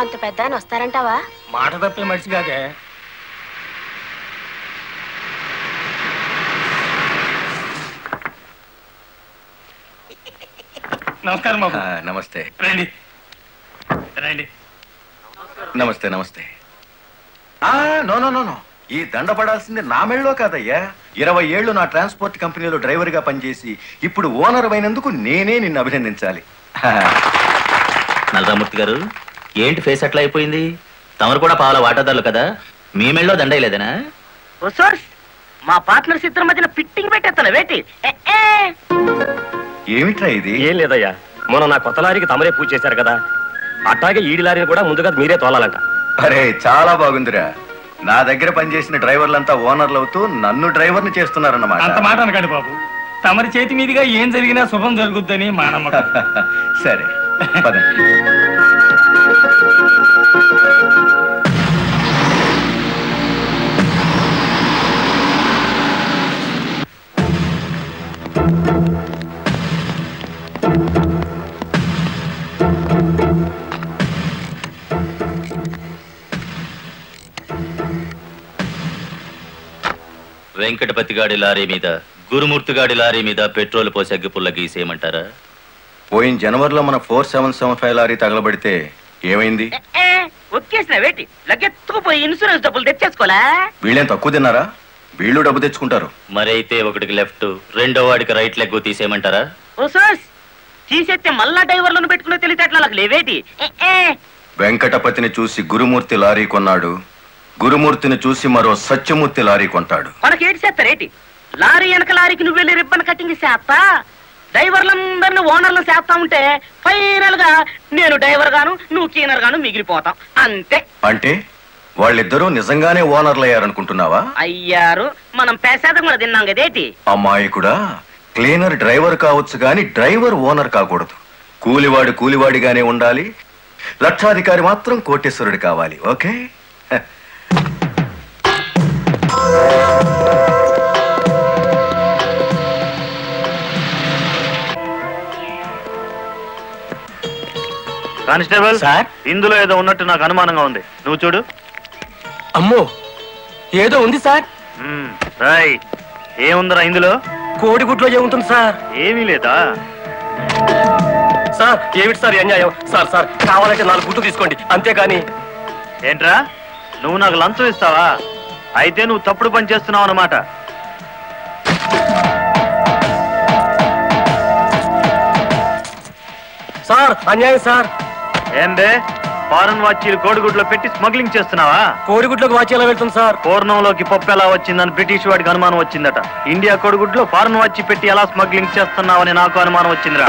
అంత పెద్ద ఆయన వస్తారంటావా? మాట తప్పే మనిషి కాదే. నమస్కారం బాబు. నమస్తే. రండి రండి. నమస్తే నమస్తే. నో నో నో నో, ఈ దండ పడాల్సింది నా మెళ్ళలో కాదయ్యా. 20 ఏళ్లు నా ట్రాన్స్పోర్ట్ కంపెనీలో డ్రైవర్ గా పనిచేసి ఇప్పుడు ఓనర్ అయినందుకు నేనే నిన్ను అభినందించాలి. నల్లరామూర్తి గారు, ఏంటి ఫేస్ అట్లా అయిపోయింది? తమరు కూడా పావుల వాటాదారులు కదా, మీ మెళ్ళలో దండలేదనా? మా పార్ట్నర్స్ ఇద్దరి మధ్యన ఫిట్టింగ్ పెట్టేస్తాను వేటి. ఏమిట్రా ఇది? ఏం లేదయ్యా, మొన్న నా కొత్త లారీకి తమరే పూజ చేశారు కదా, అట్లాగే ఈడి లారీని కూడా ముందుగా మీరే తోలాలంట. అరే చాలా బాగుందిరా. నా దగ్గర పనిచేసిన డ్రైవర్లంతా ఓనర్లు అవుతూ నన్ను డ్రైవర్ని చేస్తున్నారన్నమాట. అంత మాట అనకండి బాబు, తమరి చేతి మీదుగా ఏం జరిగినా శుభం జరుగుద్దని మా నమ్మకం. సరే పదండి. వెంకటపతి గాడి లారీ మీద, గురుమూర్తి గాడి లారీ మీద పెట్రోల్ పోసి అగ్గిపుల్ల గీసేయమంటారా? పోయిన జనవరిలో మన 4775 లారీ తగలబడితే ఏమైంది? ఒక్కేసిన వేటి లగ్గెత్తుకుపోయి ఇన్సూరెన్స్ డబ్బులు తెచ్చేసుకోలే. వీళ్ళేం తక్కువ తిన్నారా? వీళ్ళు డబ్బు తెచ్చుకుంటారు. మరైతే ఒకటికి లెఫ్ట్, రెండో వాడికి రైట్ లెగ్ తీసేయమంటారా? ఓ సోస్, తీసేస్తే మళ్ళా డ్రైవర్లను పెట్టుకునే తెలియటట్లా నాకు లేవేటి. వెంకటపతిని చూసి గురుమూర్తి లారీ కొన్నాడు, గురుమూర్తిని చూసి మరో సత్యమూర్తి లారీ కొంటాడు. మనకేటి చేస్తారేటి? లారీ వెనక లారీకి నువ్వు వెళ్ళి రిబ్బన్ కటింగ్ చేస్తా, డ్రైవర్లందరినీ ఓనర్లు చేస్తా ఉంటే ఫైనల్ గా నేను డ్రైవర్ గాను నువ్వు క్లీనర్ గాను మిగిలిపోతాం అంతే. అంటే వాళ్ళిద్దరూ నిజంగానే ఓనర్లు అయ్యారనుకుంటున్నావా? అయ్యారు, మనం పేసాదం కూడా తిన్నాం కదేటి. అమ్మాయి కూడా క్లీనర్ డ్రైవర్ కావచ్చు గాని డ్రైవర్ ఓనర్ కాకూడదు. కూలివాడు కూలివాడిగానే ఉండాలి, లక్షాధికారి మాత్రం కోటేశ్వరుడు కావాలి. ఓకే? కానిస్టేబుల్ సార్, ఇందులో ఏదో ఉన్నట్టు నాకు అనుమానంగా ఉంది. నువ్వు చూడు. అమ్మో, ఏదో ఉంది సార్. రాయ్, ఏముందిరా ఇందులో? కోడిగుడ్లో ఏముంటుంది సార్? ఏమీ లేదా? సార్, ఏమిటి సార్ అన్యాయం? సార్ సార్, కావాలంటే 4 గుడ్లు తీసుకోండి, అంతేకాని. ఏంట్రా, నువ్వు నాకు లంచం ఇస్తావా? అయితే నువ్వు తప్పుడు పని చేస్తున్నావు అన్నమాట. సార్, అన్యాయం సార్. ఏం బే, ఫారెన్ వాచీలు కోడిగుడ్లో పెట్టి స్మగ్లింగ్ చేస్తున్నావా? కోడిగుడ్లోకి వాచి ఎలా వెళ్తుంది సార్? పూర్ణంలోకి పప్పు ఎలా వచ్చిందని బ్రిటిష్ వాడికి అనుమానం వచ్చిందట. ఇండియా కోడిగుడ్లో ఫారెన్ వాచి పెట్టి ఎలా స్మగ్లింగ్ చేస్తున్నావని నాకు అనుమానం వచ్చిందిరా.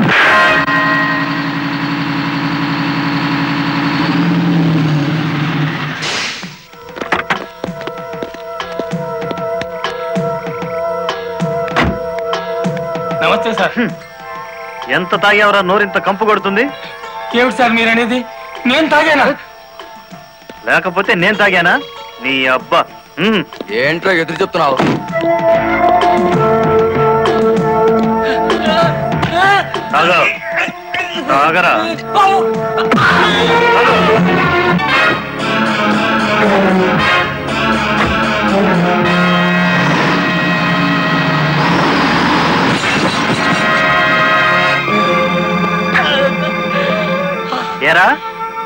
నమస్తే సార్. ఎంత తాగేవరా నోరింత కంపు కొడుతుంది? ఏమిటి సార్ మీరనేది? నేను తాగానా? లేకపోతే నేను తాగానా? నీ అబ్బా. ఏంట్రా ఎదురు చెప్తున్నావు? తాగరా. ఏరా,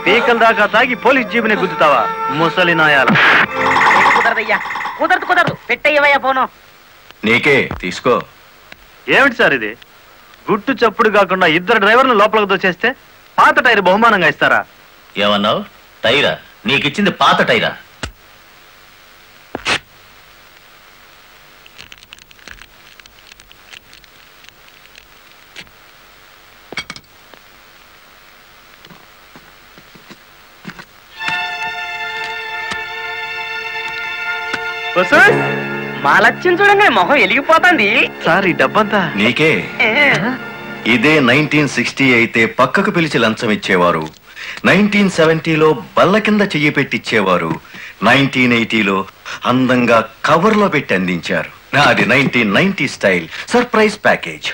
పీకల దాకా తాగి పోలీస్ జీబుని గుద్దుతావా? ముసలి నాయాల. కుదరదయ్యా, కుదరదు. పెట్టయ్యవయ్యా పోను. నీకే తీసుకో. ఏమిటి సార్ ఇది? గుట్టు చప్పుడు కాకుండా 2 డ్రైవర్లు లోపలికి దోచేస్తే పాత టైర్ బహుమానంగా ఇస్తారా? ఏమన్నావు? టైరా? నీకిచ్చింది పాత టైరా? మా లక్ష్యం చూడండి, మొహం వెలిగిపోతుంది. సార్, ఈ డబ్బంతా నీకే. ఇదే 1960 అయితే పక్కకు పిలిచి లంచం ఇచ్చేవారు. 1970లో బల్ల కింద చెయ్యి పెట్టిచ్చేవారు. 1980లో అందంగా కవర్లో పెట్టి అందించారు. నాది 1990 స్టైల్ సర్ప్రైజ్ ప్యాకేజ్.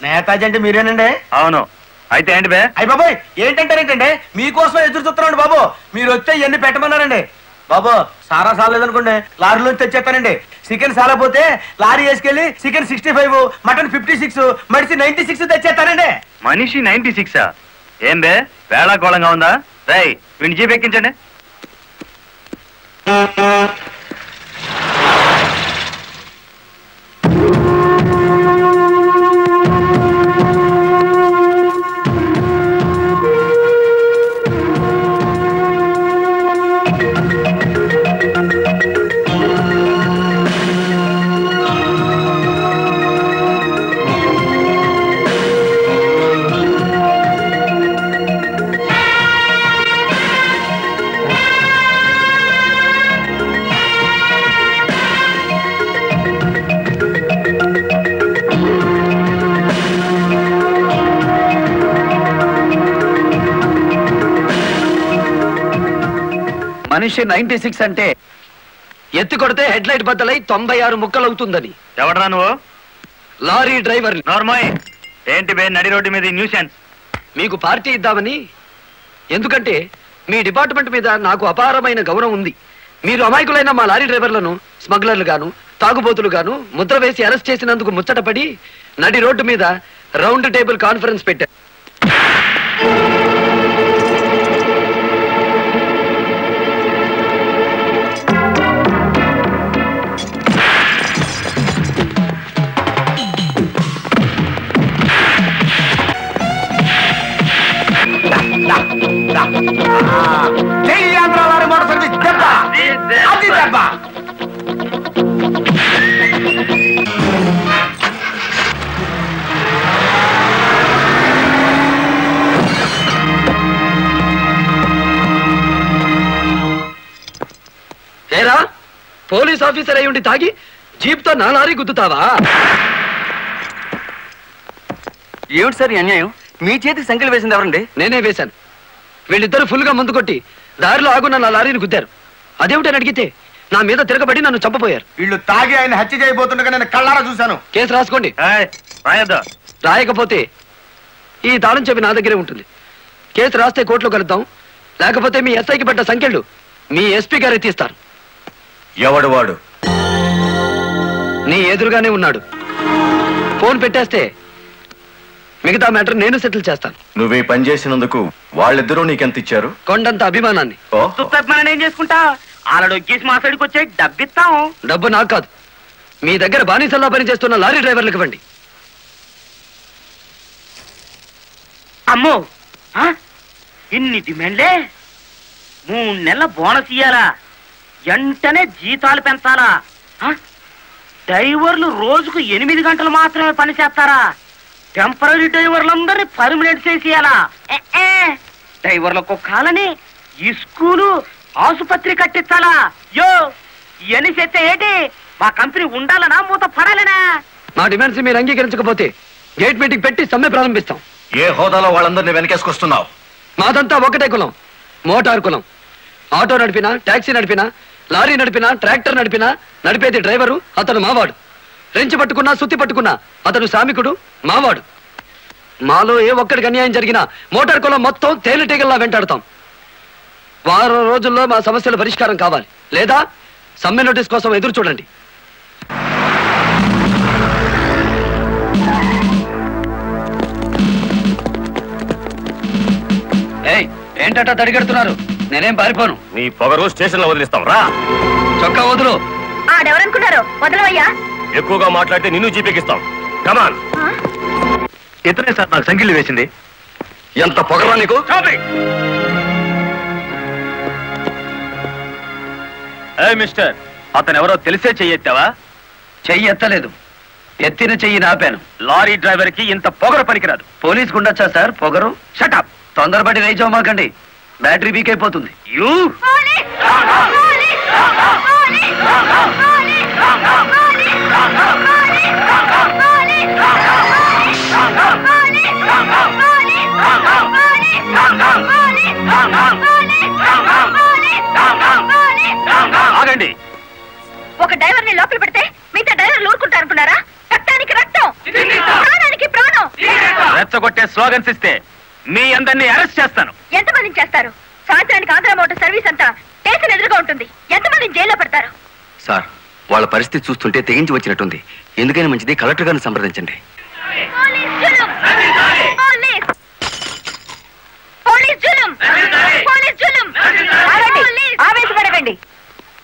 నేతాజీ అంటే మీరేనండి? అవును. అయితే ఏంటి బే? అయ్య బాబోయ్, ఏంటంటారేంటండి? మీకోసం ఎదురు చూస్తున్నాండి బాబు. మీరు వచ్చే ఇవన్నీ పెట్టమన్నారండి బాబు. సారా సాలేదనుకోండి, లారీలోంచి తెచ్చేస్తానండి. చికెన్ సాలపోతే లారీ వేసుకెళ్ళి చికెన్ 65, మటన్ 56, మడిసి 96 తెచ్చేస్తానండి. మనిషి 96? ఏం బే, వేళాకోళంగా ఉందా? రై, వీడిని జీప్ ఎక్కించండి. మనిషి 96 అంటే ఎత్తి కొడితే హెడ్ లైట్ బద్దలై 96 ముక్కలవుతుందని. ఎవడరా నువ్వు? Lorry driver. నార్మల్. ఏంటి బే నడి రోడ్డు మీద న్యూసెన్స్? మీకు పార్టీ ఇద్దామని. ఎందుకంటే మీ డిపార్ట్మెంట్ మీద నాకు అపారమైన గౌరవం ఉంది. మీరు అమాయకులైన మా లారీ డ్రైవర్లను స్మగ్లర్లు గాను, తాగుబోతులు గాను ముద్ర వేసి అరెస్ట్ చేసినందుకు ముచ్చటపడి నడి రోడ్డు మీద రౌండ్ టేబుల్ కాన్ఫరెన్స్ పెట్టారు. ఏరా, పోలీస్ ఆఫీసర్ అయి ఉండి తాగి జీప్ తో నా లారీ గుద్దుతావా? ఏమిటి సార్ ఈ అన్యాయం? మీ చేతికి సంఖ్యలు వేసింది ఎవరండి? నేనే వేశాను. వీళ్ళిద్దరూ ఫుల్ గా ముందు కొట్టి దారిలో ఆగున్న నా లారీని గుద్దారు. అదేమిటని అడిగితే నా మీద తిరగబడి నన్ను చంపపోయారు. వీళ్ళు తాగి ఆయన హత్య చేయబోతుండగా నేను కళ్ళారా చూశాను. కేసు రాసుకోండి. రాయకపోతే ఈ తాళం చెవి నా దగ్గరే ఉంటుంది. కేసు రాస్తే కోర్టులో కలుద్దాం, లేకపోతే మీ ఎస్ఐకి పడ్డ సంఖ్యలు మీ ఎస్పీ గారు ఎత్తిస్తారు. ఎవడు వాడు? నీ ఎదురుగానే ఉన్నాడు. ఫోన్ పెట్టేస్తే మిగతా మ్యాటర్ నేను సెటిల్ చేస్తాను. నువ్వే పని చేసినందుకు వాళ్ళిద్దరూ నీకెంత ఇచ్చారు? కొండంత అభిమానాన్ని. మనం ఏం చేసుకుంటా? ఆలడొక్కేసి మా సైడ్కి వచ్చే డబ్బిస్తాం. డబ్బు నాకు కాదు, మీ దగ్గర బానిసల్లా పనిచేస్తున్న లారీ డ్రైవర్లకు ఇవ్వండి. అమ్మో, ఇన్ని డిమాండ్లే? 3 నెలల బోనస్ ఇయ్యాలా? వెంటనే జీతాలు పెంచాలా? డ్రైవర్లు రోజుకు 8 గంటలు మాత్రమే పని చేస్తారా? టెంపరీ డ్రైవర్లందరినీ పర్మనెంట్ చేసేయాలా? డ్రైవర్లకు కాలని ఈ స్కూలు ఆసుపత్రి కట్టించాలా? యో ఇవన్నీ చేస్తే ఏంటి? మా కంపెనీ ఉండాలనా మూత పడాలనా? మా డిమాండ్స్ మీరు అంగీకరించకపోతే గేట్ మీటింగ్ పెట్టి సమ్మె ప్రారంభిస్తాం. ఏ హోదాలో వాళ్ళందరినీ వెనకేసుకొస్తున్నావు? మాదంతా ఒకటే కులం, మోటార్ కులం. ఆటో నడిపినా, టాక్సీ నడిపినా, లారీ నడిపినా, ట్రాక్టర్ నడిపినా నడిపేది డ్రైవరు, అతను మావాడు. రెంచి పట్టుకున్నా, సుత్తి పట్టుకున్నా అతను శ్రామికుడు, మావాడు. మాలో ఏ ఒక్కడికి అన్యాయం జరిగినా మోటార్ కులం మొత్తం తేలిటీగల్లా వెంటాడుతాం. వారం రోజుల్లో మా సమస్యల పరిష్కారం కావాలి, లేదా సమ్మె నోటీస్ కోసం ఎదురు చూడండి. ఏంటట తడిగడుతున్నారు? నేనేం పారిపోను. నీ పొగరు స్టేషన్ లో వదిలిస్తాం రా. చొక్కా వదులు. ఆడెవరనుకున్నారు? వదలవయ్యా. ఎక్కువగా మాట్లాడితే నిన్ను జీపెక్కిస్తాం. కమాన్. ఇతనే సార్ నాకు సంఖ్యలు వేసింది. ఎంత పొగరా నీకు? మిస్టర్, అతను ఎవరో తెలిసే చెయ్యెత్తావా? చెయ్యి ఎత్తలేదు, ఎత్తిన చెయ్యి నాపాను. లారీ డ్రైవర్ కి ఇంత పొగరు పనికిరాదు. పోలీస్ గుండొచ్చా సార్ పొగరు? షటప్. తొందరపడి రేచోమాకండి, బ్యాటరీ వీక్ అయిపోతుంది. యూ ఆగండి. ఒక డ్రైవర్ ని లోపల పెడితే మిగతా డ్రైవర్లు ఊరుకుంటారు అనుకున్నారా? రక్తానికి రక్తం, ప్రాణానికి ప్రాణం. రెచ్చగొట్టే స్లోగన్స్ ఇస్తే మీ అందరినీ అరెస్ట్ చేస్తాను. ఎంతమందిని చేస్తారు? సాయంత్రానికి ఆంధ్ర మోటార్ సర్వీస్ అంతా స్టేషన్ ఎదురుగా ఉంటుంది. ఎంతమందిని జైల్లో పెడతారు? సార్, వాళ్ళ పరిస్థితి చూస్తుంటే తెగించి వచ్చినట్టుంది. ఎందుకైనా మంచిది కలెక్టర్ గారిని సంప్రదించండి. ఆవేశపడకండి,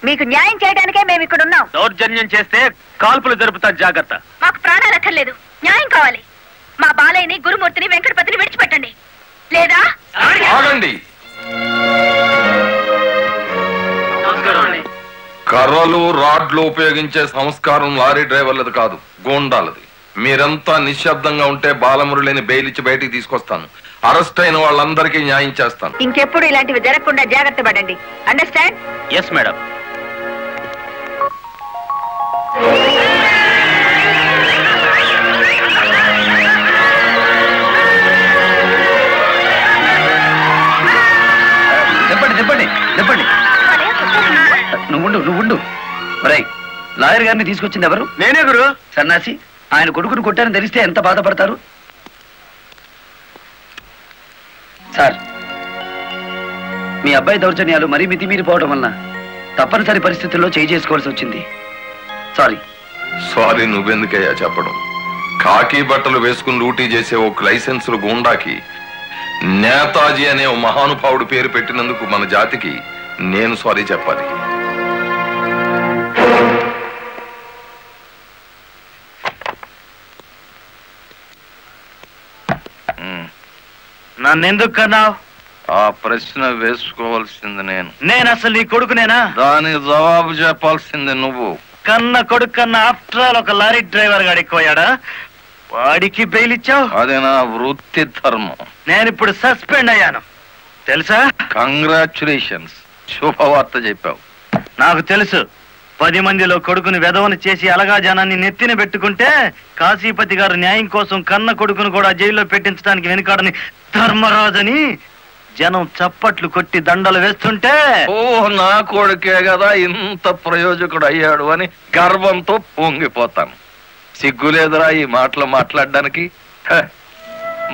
మీకు న్యాయం చేయడానికే మేము ఇక్కడ ఉన్నాం. దౌర్జన్యం చేస్తే కాల్పులు జరుపుతారు, జాగ్రత్త. మాకు ప్రాణాలు అక్కర్లేదు, న్యాయం కావాలి. మా బాలయ్యని, గురుమూర్తిని, వెంకటపతిని విడిచిపెట్టండి, లేదా ఆగండి. కర్రలు, రాడ్లు ఉపయోగించే సంస్కారం లారీ డ్రైవర్లది కాదు, గోండాలది. మీరంతా నిశ్శబ్దంగా ఉంటే బాలమురళిని బెయిలిచ్చి బయటికి తీసుకొస్తాను. అరెస్ట్ అయిన వాళ్ళందరికీ న్యాయం చేస్తాను. ఇంకెప్పుడు ఇలాంటివి జరగకుండా జాగ్రత్త పడండి. అండర్స్టాండ్? Yes madam. చెప్పండి చెప్పండి చెప్పండి. నువ్వుండు. లాయర్ గారిని తీసుకొచ్చింది ఎవరు? నేనే గురు. సన్నాసి, ఆయన కొడుకును కొట్టారని తెలిస్తే ఎంత బాధపడతారు? సార్, మీ అబ్బాయి దౌర్జన్యాలు మరీ మితిమీరిపోవడం వలన తప్పనిసరి పరిస్థితుల్లో చేసుకోవాల్సి వచ్చింది. సారీ నువ్వెందుకయ్యా చెప్పడం? కాకి బట్టలు వేసుకుని డ్యూటీ చేసే ఒక లైసెన్సులు గూండాకి నేతాజీ అనే ఓ మహానుభావుడు పేరు పెట్టినందుకు మన జాతికి నేను సారీ చెప్పాలి. నన్నెందుకు కన్నావు? ఆ ప్రశ్న వేసుకోవాల్సింది నేను అసలు నీ కొడుకునేనా? దానికి జవాబు చెప్పాల్సింది నువ్వు. కన్న కొడుకు కన్నా ఆఫ్టర్ ఆల్ ఒక లారీ డ్రైవర్ గాడికి పోయాడా? వాడికి బెయిల్ ఇచ్చావు? అది నా వృత్తి ధర్మం. నేను ఇప్పుడు సస్పెండ్ అయ్యాను తెలుసా? కంగ్రాచులేషన్స్, శుభవార్త చెప్పావు. నాకు తెలుసు, 10 మందిలో కొడుకుని వెధవను చేసి అలగా జనాన్ని నెత్తిన పెట్టుకుంటే కాశీపతి గారు న్యాయం కోసం కన్న కొడుకును కూడా జైల్లో పెట్టించడానికి వెనుకాడని ధర్మరాజని జనం చప్పట్లు కొట్టి దండలు వేస్తుంటే నా కొడుకే కదా ఇంత ప్రయోజకుడు అయ్యాడు అని గర్వంతో పొంగిపోతాను. సిగ్గులేదురా ఈ మాటలు మాట్లాడడానికి?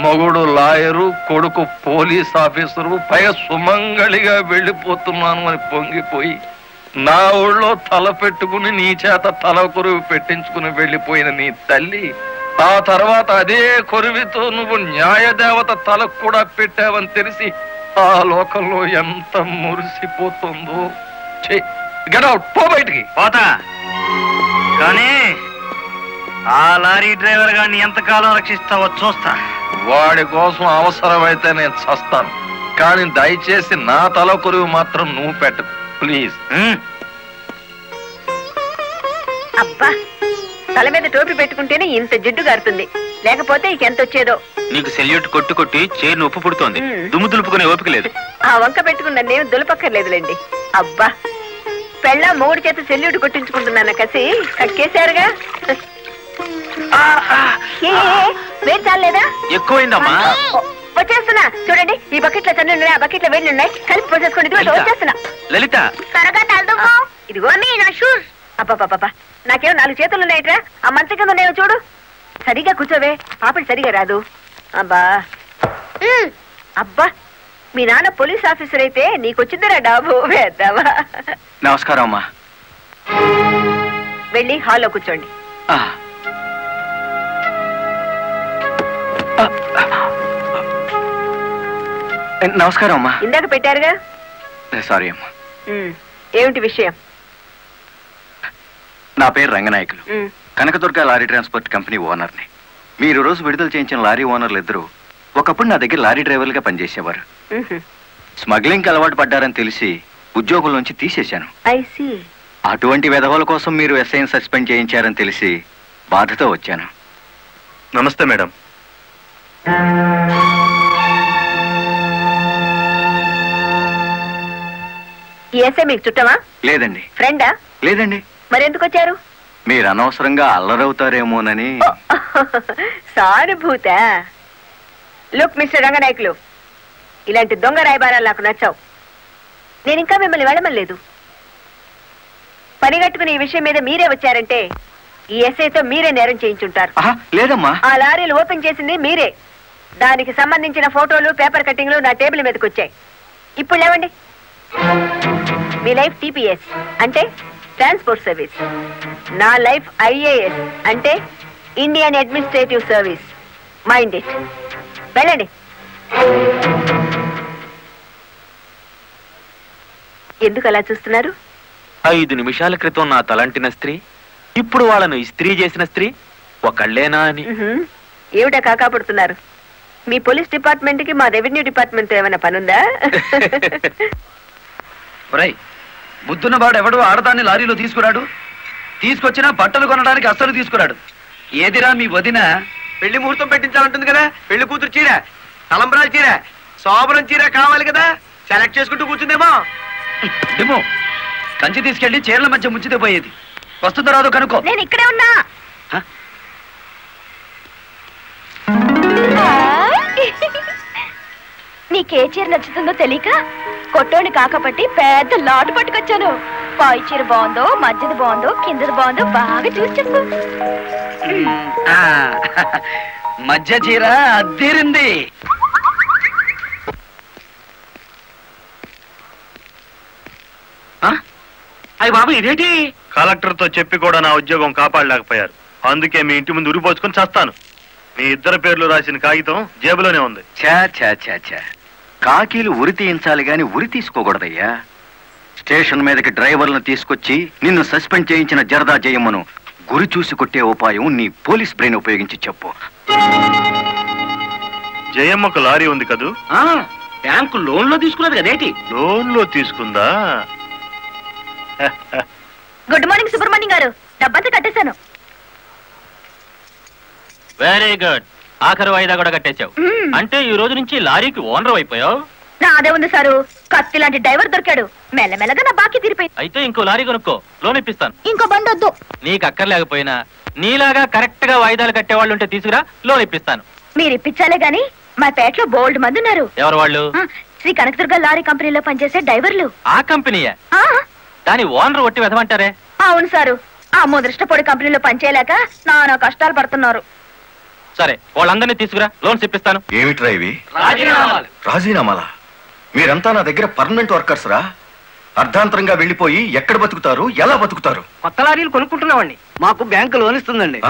మగుడు లాయరు, కొడుకు పోలీస్ ఆఫీసరు, పైగా సుమంగళిగా వెళ్ళిపోతున్నాను అని పొంగిపోయి నా ఊళ్ళో తల పెట్టుకుని నీ చేత తల కొరువు పెట్టించుకుని వెళ్ళిపోయిన నీ తల్లి ఆ తర్వాత అదే కొరువితో నువ్వు న్యాయదేవత తలకు కూడా పెట్టావని తెలిసి ఆ లోకంలో ఎంత మురిసిపోతుందో. గెట్ అవుట్, పో బయటికి. పోతా, కానీ ఆ లారీ డ్రైవర్ గారిని ఎంతకాలం రక్షిస్తావో చూస్తా. వాడి కోసం అవసరమైతే నేను చస్తాను, కానీ దయచేసి నా తల కొరువు మాత్రం నువ్వు పెట్టకు ప్లీజ్. అబ్బా, తల మీద టోపీ పెట్టుకుంటేనే ఇంత జిడ్డు గారుతుంది, లేకపోతే ఇంకెంత వచ్చేదో. నీకు సెల్యూట్ కొట్టు కొట్టి చేరు ఉప్పు పుడుతోంది, దుమ్ము దులుపుకునే ఓపిక లేదు. ఆ వంక పెట్టుకున్న నేను దులపక్కర్లేదులేండి. అబ్బా, పెళ్ళ మూడు చేత సెల్యూట్ కొట్టించుకుంటున్నాను కసి కక్కేశారుగా. వేడి చాలేదా? ఎక్కువైందమ్మా. వచ్చేస్తున్నా చూడండి, ఈ బకెట్ లో తన్ను ఉన్నాయి, ఆ బకెట్ లో వేడి ఉన్నాయి, కలిపి పోసేసుకోండి. ఇదిగో వచ్చేస్తున్నా. లలిత, త్వరగా తలదుకో. ఇదిగో మీ నా షూస్. అబ్బాబాబా, నాకేమో 4 చేతులు ఉన్నాయిట్రా, ఆ మంచం కింద నేను చూడు. సరిగా కూర్చోవే, పాపడి సరిగా రాదు. అబ్బా అబ్బా, మీ నాన్న పోలీస్ ఆఫీసర్ అయితే నీకొచ్చిందిరా డాబు వేద్దావా. నమస్కారం అమ్మా. వెళ్ళి హాల్లో కూర్చోండి. నమస్కారం అమ్మా. ఇందాక పెట్టారుగా. సారీ అమ్మా. ఏమిటి విషయం? నా పేరు Ranganayakulu, Kanakadurga lorry transport company ఓనర్ని. మీరు రోజు విడుదల చేయించిన లారీ ఓనర్లు ఇద్దరు ఒకప్పుడు నా దగ్గర లారీ డ్రైవర్లుగా పనిచేసేవారు. స్మగ్లింగ్ అలవాటు పడ్డారని తెలిసి ఉద్యోగం నుంచి తీసేశాను. అటువంటి వెధవల కోసం మీరు ఎస్ఐని సస్పెండ్ చేయించారని తెలిసి బాధతో వచ్చాను. నమస్తే మేడం. ఈ ఎస్ఐ మీకు చుట్టమా? లేదండి. ఫ్రెండా? లేదండి. మరెందుకు వచ్చారు? మీరు అనవసరంగా అల్లరవుతారేమోనని. సానుభూత. లుక్ మిస్టర్ రంగనాయకులు, ఇలాంటి దొంగ రాయబారాలు నాకు నచ్చావు. నేను ఇంకా మిమ్మల్ని వెళ్ళమలేదు. పనిగట్టుకుని ఈ విషయం మీద మీరే వచ్చారంటే ఈ ఎస్ఐతో మీరే నేరం చేయించుంటారు. లేదమ్మా. ఆ లారీలు ఓపెన్ చేసింది మీరే. దానికి సంబంధించిన ఫోటోలు, పేపర్ కట్టింగ్లు నా టేబుల్ మీదకి వచ్చాయి. ఇప్పుడు లేవండి. మీ లైఫ్ టీపీఎస్ అంటే ట్రాన్స్పోర్ట్ సర్వీస్, నా లైఫ్ ఐఏఎస్ అంటే Indian administrative service. Mind it. వెళ్ళండి. ఎందుకు అలా చూస్తున్నారు? 5 నిమిషాల క్రితం నా తలంటిన స్త్రీ ఇప్పుడు వాళ్ళను ఇస్త్రీ చేసిన స్త్రీ ఒకళ్ళేనా అని. ఏమిటా కాకాపడుతున్నారు? మీ పోలీస్ డిపార్ట్మెంట్ కి మా రెవెన్యూ డిపార్ట్మెంట్ ఏమైనా పనుందా? బుద్ధున్నవాడు ఎవడు ఆడదాన్ని లారీలో తీసుకురాడు, తీసుకొచ్చినా బట్టలు కొనడానికి అస్సలు తీసుకురాడు. ఏదిరా మీ వదిన? పెళ్లి ముహూర్తం పెట్టించాలంటుంది కదా. పెళ్లి కూతురు చీర, తలంబరాల చీర, శోభనం చీర కావాలి కదా. సెలెక్ట్ చేసుకుంటూ కూర్చుందేమో. ఏమో కంచి తీసుకెళ్లి చీరల మధ్య ముంచితే పోయేది. వస్తుందో రాదో కనుక్కో. నేను ఇక్కడే ఉన్నా. నీకే చీర నచ్చుతుందో తెలియక కొట్టోని కాకపట్టి పెద్ద లాటు పట్టుకొచ్చాను. పై చీర బాగుందో, మధ్యది బాగుందో, కిందది బాగుందో బాగా చూసి చెప్పు. మధ్య చీర అద్దీరింది. అయ్యి బాబు, ఇదేంటి? కలెక్టర్ తో చెప్పి కూడా నా ఉద్యోగం కాపాడలేకపోయారు. అందుకే మీ ఇంటి ముందు ఉరిపోసుకొని చస్తాను. మీ ఇద్దరు పేర్లు రాసిన కాగితం జేబులోనే ఉంది. ఛా ఛా ఛా ఛా, కాకీలు ఉరి తీయించాలి గాని ఉరి తీసుకోకూడదయ్యా. స్టేషన్ మీదకి డ్రైవర్లను తీసుకొచ్చి నిన్ను సస్పెండ్ చేయించిన జరదా జయమ్మను గురి చూసి కొట్టే ఉపాయం నీ పోలీస్ బ్రెయిన్ ఉపయోగించి చెప్పు. జయమ్మకు లారీ ఉంది కదూ? బ్యాంకు లోన్ లో తీసుకున్నది కదేటి? లోన్ లో తీసుకుందా? గుడ్ మార్నింగ్ సుబ్రహ్మణ్యం గారు, డబ్బంతా కట్టేశాను. Very good. ఆఖరి వాయిదా కూడా కట్టేశావు. అంటే ఈ రోజు నుంచి లారీకి ఓనర్ అయిపోయావు. నాదే ఉంది సారు, కత్తి లాంటి డ్రైవర్ దొరికాడు. మెల్లమెల్లగా నా బాకీ తీరిపోయింది. అయితే ఇంకో లారీ కొనుక్కో, లోన్ ఇప్పిస్తాను. ఇంకో బండి వద్దు. నీకు అక్కర్లేకపోయినా నీలాగా కరెక్ట్ గా వాయిదాలు కట్టేవాళ్ళు ఉంటే తీసుకురా, లోన్ ఇప్పిస్తాను. మీరు ఇప్పించాలే గాని మా పేటలో బోల్డ్ మంది ఉన్నారు. ఎవరు వాళ్ళు? శ్రీ కనకదుర్గ లారీ కంపెనీలో పనిచేసే డ్రైవర్లు. ఆ కంపెనీయా? దాని ఓనర్ ఒట్టి వెదమంటారే? అవును సారు, ఆ ముదృష్టపొడి కంపెనీలో పనిచేయలేక నానా కష్టాలు పడుతున్నారు. సరే, వాళ్ళందరినీ తీసుకురా, లోన్స్ ఇప్పిస్తాను. ఏమిట్రా ఇవి? రాజీనామాలా? మీరంతా నా దగ్గర పర్మనెంట్ వర్కర్స్ రా. అర్ధాంతరంగా వెళ్ళిపోయి ఎక్కడ బతుకుతారు, ఎలా బతుకుతారు? కొత్త లారీలు కొనుక్కుంటున్నామండి. మాకు బ్యాంకు లోన్ ఇస్తుందండి.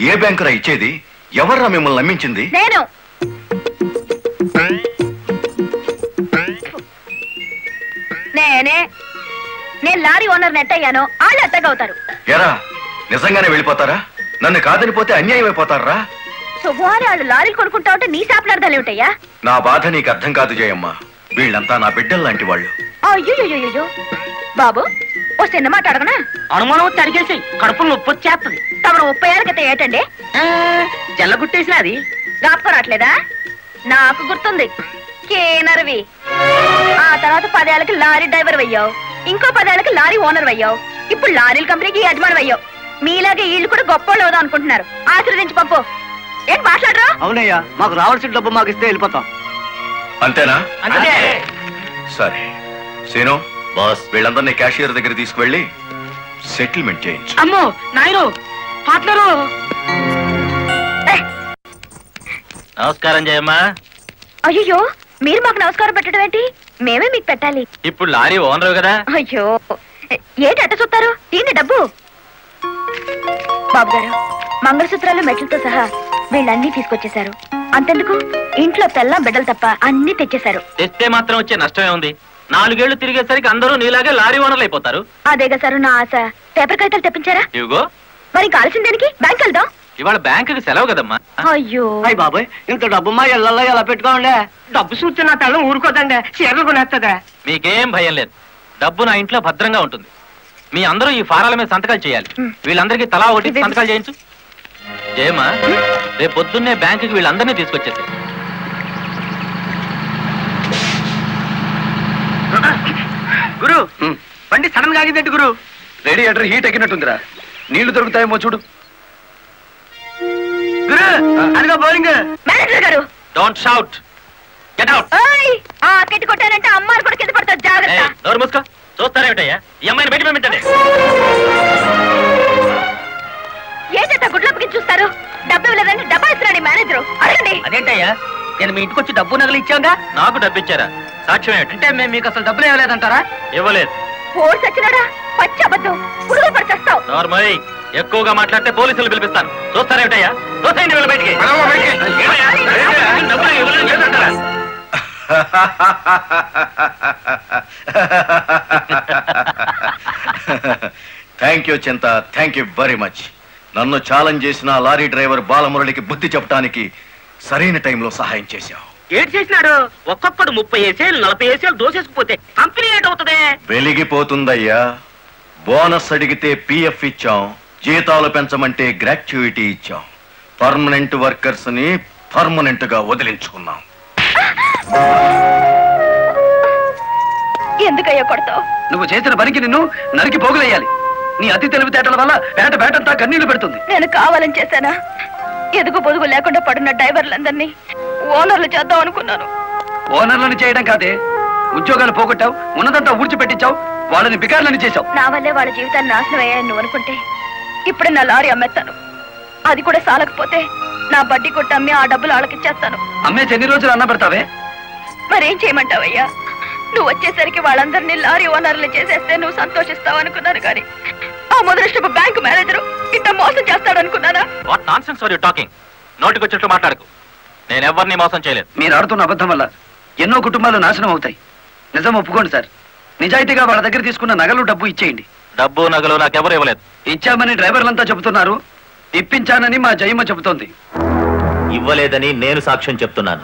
ఏ బ్యాంకురా ఇచ్చేది? ఎవర్రా మిమ్మల్ని నమ్మించింది? నేను. నేను లారీ ఓనర్ నెట్ అయ్యాను, వాళ్ళు అత్తగవుతారు. ఎరా నిజంగానే వెళ్ళిపోతారా? నన్ను కాదని పోతే అన్యాయం అయిపోతారా? శుభవారి వాళ్ళు లారీలు కొనుక్కుంటా ఉంటే నీ శాపలార్థాలు ఏమిటయ్యా? నా బాధ నీకు అర్థం కాదు జయమ్మ. వీళ్ళంతా నా బిడ్డలు లాంటి వాళ్ళు. అయ్యో బాబు, ఓ చిన్న మాట అడగనా? అనుమానం తరిగేసి కడుపులు నొప్పి వచ్చేస్తుంది. తమను 30 ఏళ్ళ క్రితం ఏటండి జల్లగుట్టేసిన అది జ్ఞాపకం రావట్లేదా? నాకు గుర్తుంది, కేనర్వి. ఆ తర్వాత 10 ఏళ్ళకి లారీ డ్రైవర్ అయ్యావు, ఇంకో 10 ఏళ్ళకి లారీ ఓనర్ అయ్యావు, ఇప్పుడు లారీల కంపెనీకి యజమాని అయ్యావు. మీలాగే వీళ్ళు కూడా గొప్ప అవుదాం అనుకుంటున్నారు. ఆశీర్వదించి పంపు. ఏంటి మాట్లాడరా? అవునయ్యా, మాకు రావాల్సిన డబ్బు మాకు ఇస్తే వెళ్ళిపోతాం. అంతేనా? సరే సీను బాస్, వీళ్ళందరినీ క్యాషియర్ దగ్గర తీసుకువెళ్ళి సెటిల్మెంట్ చేయించు. అమ్మో నాయను, పార్ట్నరు. నమస్కారం జయమ్మా. అయ్యో, మీరు మాకు నమస్కారం పెట్టడం ఏంటి? మేమే మీకు పెట్టాలి. ఇప్పుడు లారీ ఓనర్ కదా. అయ్యో, ఏంటి అట్ట చూస్తారు? తీయండి డబ్బు. బాబు గారు, మంగళసూత్రాలు మెట్లతో సహా వీళ్ళన్నీ తీసుకొచ్చేశారు. అంతెందుకు, ఇంట్లో తెల్లం బిడ్డలు తప్ప అన్ని తెచ్చేశారు. తెస్తే మాత్రం వచ్చే నష్టమే ఉంది. 4 ఏళ్లు తిరిగేసరికి అందరూ నీలాగే లారీ ఓనర్లు అయిపోతారు. అదేగా సారు నా ఆశ. పేపర్ కాగితాలు తెప్పించారా? ఇవిగో. మరి కాల్సిన దానికి బ్యాంక్ వెళ్దాం. ఇవాళ బ్యాంకుకి సెలవు కదమ్మా. అయ్యో అయ్యి బాబాయ్, ఇంత డబ్బు మా ఇళ్లలో ఎలా పెట్టుకోండి? డబ్బు చూస్తే నా తల్లం ఊరుకోదండి, చీరలు కొనేస్తుందా? మీకేం భయం లేదు, డబ్బు నా ఇంట్లో భద్రంగా ఉంటుంది. మీ అందరూ ఈ ఫారాల మీద సంతకాలు చేయాలి. వీళ్ళందరికీ తలా ఒకటి సంతకాలు చేయించు. జయమ్మా, రేపు పొద్దున్నే బ్యాంకుకి వీళ్ళందరినీ తీసుకొచ్చేసి. గురు, బండి సడన్ గా ఆగిందండి గురు. Radiator heat ఎక్కినట్టుందిరా. నీళ్లు దొరుకుతాయేమో చూడు. గురు, అదిగో బౌలింగ్. మేనేజర్ గారు, డోంట్ షౌట్, గెట్ అవుట్. ఆ కెట్టి కొట్టానంటే అమ్మారు కూడా కింద పడతారు, జాగ్రత్త. నోరు మూసుకో. చూస్తారేమిటయ్యా, ఈ అమ్మాయిని బయట పంపించండి. ఏంటంటే గుడ్లప్పకి చూస్తారు? డబ్బు ఇవ్వలేదంటే డబ్బా ఇస్తున్నాడు మేనేజరు. అడగండి. అదేంటయ్యా, నేను మీ ఇంటికి వచ్చి డబ్బు నగలు ఇచ్చాగా? నాకు డబ్బు ఇచ్చారా? సాక్ష్యం ఏమిటి? అంటే మేము మీకు అసలు డబ్బులు ఇవ్వలేదంటారా? ఇవ్వలేదు. ఓడి సచ్చినాడా, పచ్చి అబద్ధం, పురుగులు పడి చస్తావు. నార్మల్, ఎక్కువగా మాట్లాడితే పోలీసులు పిలిపిస్తాను. చూస్తారేమిటయ్యా? చూస్తాయండి వీళ్ళ బయటికి. డబ్బులు ఇవ్వలేదు చేస్తారా? థ్యాంక్ యూ చింత, థ్యాంక్ యూ వెరీ మచ్. నన్ను ఛాలెంజ్ చేసిన లారీ డ్రైవర్ బాలమురళికి బుద్ధి చెప్పడానికి సరైన టైంలో సహాయం చేశావు. ఏం చేసినాడు? ఒక్కొక్కడు 30 ఏసేలు 40 ఏసేలు దోసేసుకుపోతే కంపెనీ ఏటవుతుంది? వెలిగిపోతుందయ్యా. బోనస్ అడిగితే పిఎఫ్ ఇచ్చాం, జీతాలు పెంచమంటే గ్రాట్యుయిటీ ఇచ్చాం. పర్మనెంట్ వర్కర్స్ ని పర్మనెంట్ గా వదిలించుకున్నాం. ఎందుకయ్యా కొడతావు? నువ్వు చేసిన పనికి నిన్ను నరికి పోగులేయాలి. నీ అతి తెలివితేటల వల్ల బేటంతా కన్నీళ్లు పెడుతుంది. నేను కావాలని చేశానా? ఎదుగు పొదుగు లేకుండా పడున్న డ్రైవర్లందరినీ ఓనర్లు చేద్దాం అనుకున్నాను. ఓనర్లను చేయడం కాదే, ఉద్యోగాలు పోగొట్టావు, ఉన్నదంతా ఊడ్చిపెట్టించావు, వాళ్ళని బికార్లని చేశావు. నా వల్లే వాళ్ళ జీవితాన్ని నాశనం అయ్యాయని నువ్వు అనుకుంటే ఇప్పుడు నా లారీ అమ్మేస్తాను. అది కూడా సాలకపోతే నా బడ్డీ కొట్టి అమ్మి ఆ డబ్బులు వాళ్ళకిచ్చేస్తాను. అమ్మేసి ఎన్ని రోజులు అన్న పెడతావే? మరేం చేయమంటావయ్యా? నువ్వు వచ్చేసరికి వాళ్ళందరినీ లారీ ఓనర్లు చేసేస్తే నువ్వు సంతోషిస్తావు అనుకున్నాను, కానీ ఆ ముదృష్టపు బ్యాంకు మేనేజరు ఇట్లా మోసం చేస్తాడనుకున్నానా? What nonsense are you talking? నోటికొచ్చినట్టు మాట్లాడకు. నేను ఎవరిని మోసం చేయలేదు. మీరు ఆడుతున్న అబద్ధం వల్ల ఎన్నో కుటుంబాలు నాశనం అవుతాయి. నిజం ఒప్పుకోండి సార్. నిజాయితీగా వాళ్ళ దగ్గర తీసుకున్న నగలు డబ్బు ఇచ్చేయండి. డబ్బు నగలు నాకెవరు ఇవ్వలేదు. ఇచ్చామని డ్రైవర్లంతా చెబుతున్నారు, ఇప్పించానని మా జయమ్మ చెబుతోంది. ఇవ్వలేదని నేను సాక్ష్యం చెప్తున్నాను.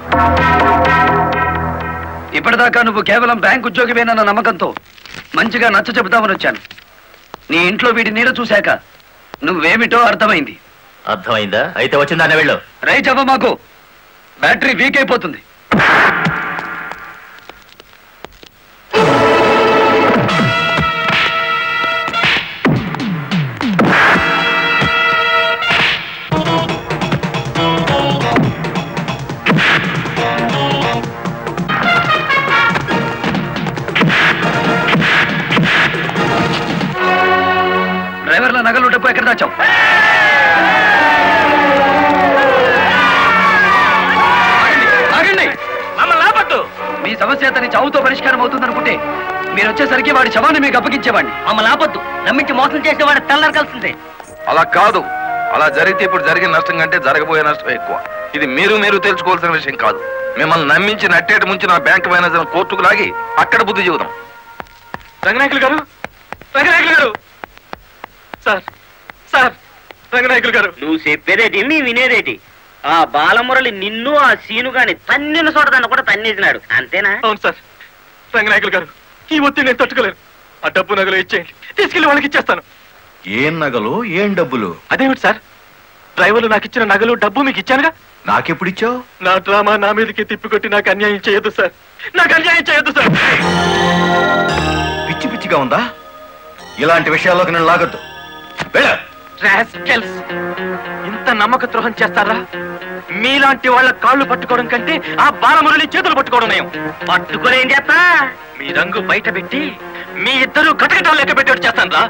ఇప్పటిదాకా నువ్వు కేవలం బ్యాంక్ ఉద్యోగివేనన్న నమ్మకంతో మంచిగా నచ్చ చెబుతామని వచ్చాను. నీ ఇంట్లో వీడి నీడ చూశాక నువ్వేమిటో అర్థమైంది. అర్థమైందా? అయితే వచ్చిందానే వెళ్ళు. రైట్ అవ్వ, మాకు బ్యాటరీ వీక్ అయిపోతుంది. డ్రైవర్ల నగలు డబ్బు ఎక్కడ దాచావు? ఆగండి, మమ్మల్ని ఆపట్టు. మీ సమస్య అతని చావుతో పరిష్కారం అవుతుందనుకుంటే మీరు వచ్చేసరికి వాడి శవాన్ని మీకు అప్పగించేవాడిని. మమ్మల్ని ఆపొద్దు, నమ్మించి మోసం చేసే వాడు తెల్లరకాల్సిందే. అలా కాదు. అలా జరిగితే ఇప్పుడు జరిగిన నష్టం కంటే జరగబోయే నష్టం ఎక్కువ. ఇది మీరు తెలుసుకోవాల్సిన విషయం కాదు. మిమ్మల్ని నమ్మించి నట్టేట ముంచి నా బ్యాంక్ మేనేజర్ కోర్టుకు లాగి అక్కడ బుద్ధి చెబుదాం. రంగనాయకులు గారు, రంగనాయకులు గారు, సార్ సార్, రంగనాయకులు గారు. నువ్వు చెప్పేదేటి నీ వినేదేటి? ఆ బాలమురళి నిన్ను ఆ సీను గాని తన్నిన చోటదాన్ని కూడా తన్నేసినాడు, అంతేనా? అవును సార్. రంగనాయకులు గారు, ఈ ఒత్తిడి నేను తట్టుకోలేను. ఆ డబ్బు నగలు ఇచ్చేయండి, తీసుకెళ్లి వాళ్ళకి ఇచ్చేస్తాను. ఏం నగలు, ఏం డబ్బులు? అదేమిటి సార్, డ్రైవర్లు నాకు ఇచ్చిన నగలు డబ్బు మీకు ఇచ్చానుగా. నాకెప్పుడు ఇచ్చావు? నా డ్రామా నా మీదకి తిప్పికొట్టి నాకు అన్యాయం చేయొద్దు సార్, నాకు అన్యాయం చేయొద్దు సార్. పిచ్చి పిచ్చిగా ఉందా? ఇలాంటి విషయాల్లోకి నేను లాగొద్దు. ఇంత నమ్మక ద్రోహం చేస్తారా? మీలాంటి వాళ్ళ కాళ్ళు పట్టుకోవడం కంటే ఆ బాలమురళి చేతులు పట్టుకోవడం నయం. పట్టుకొని ఏం చేస్తా? మీ రంగు బయట పెట్టి మీ ఇద్దరు కటకటాలు లెక్క పెట్టేట్టు చేస్తాను రా.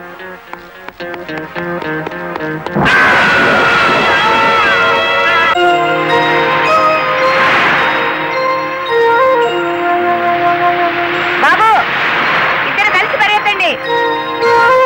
బాబు, ఇద్దరు కలిసి పరిగెత్తండి. బాబు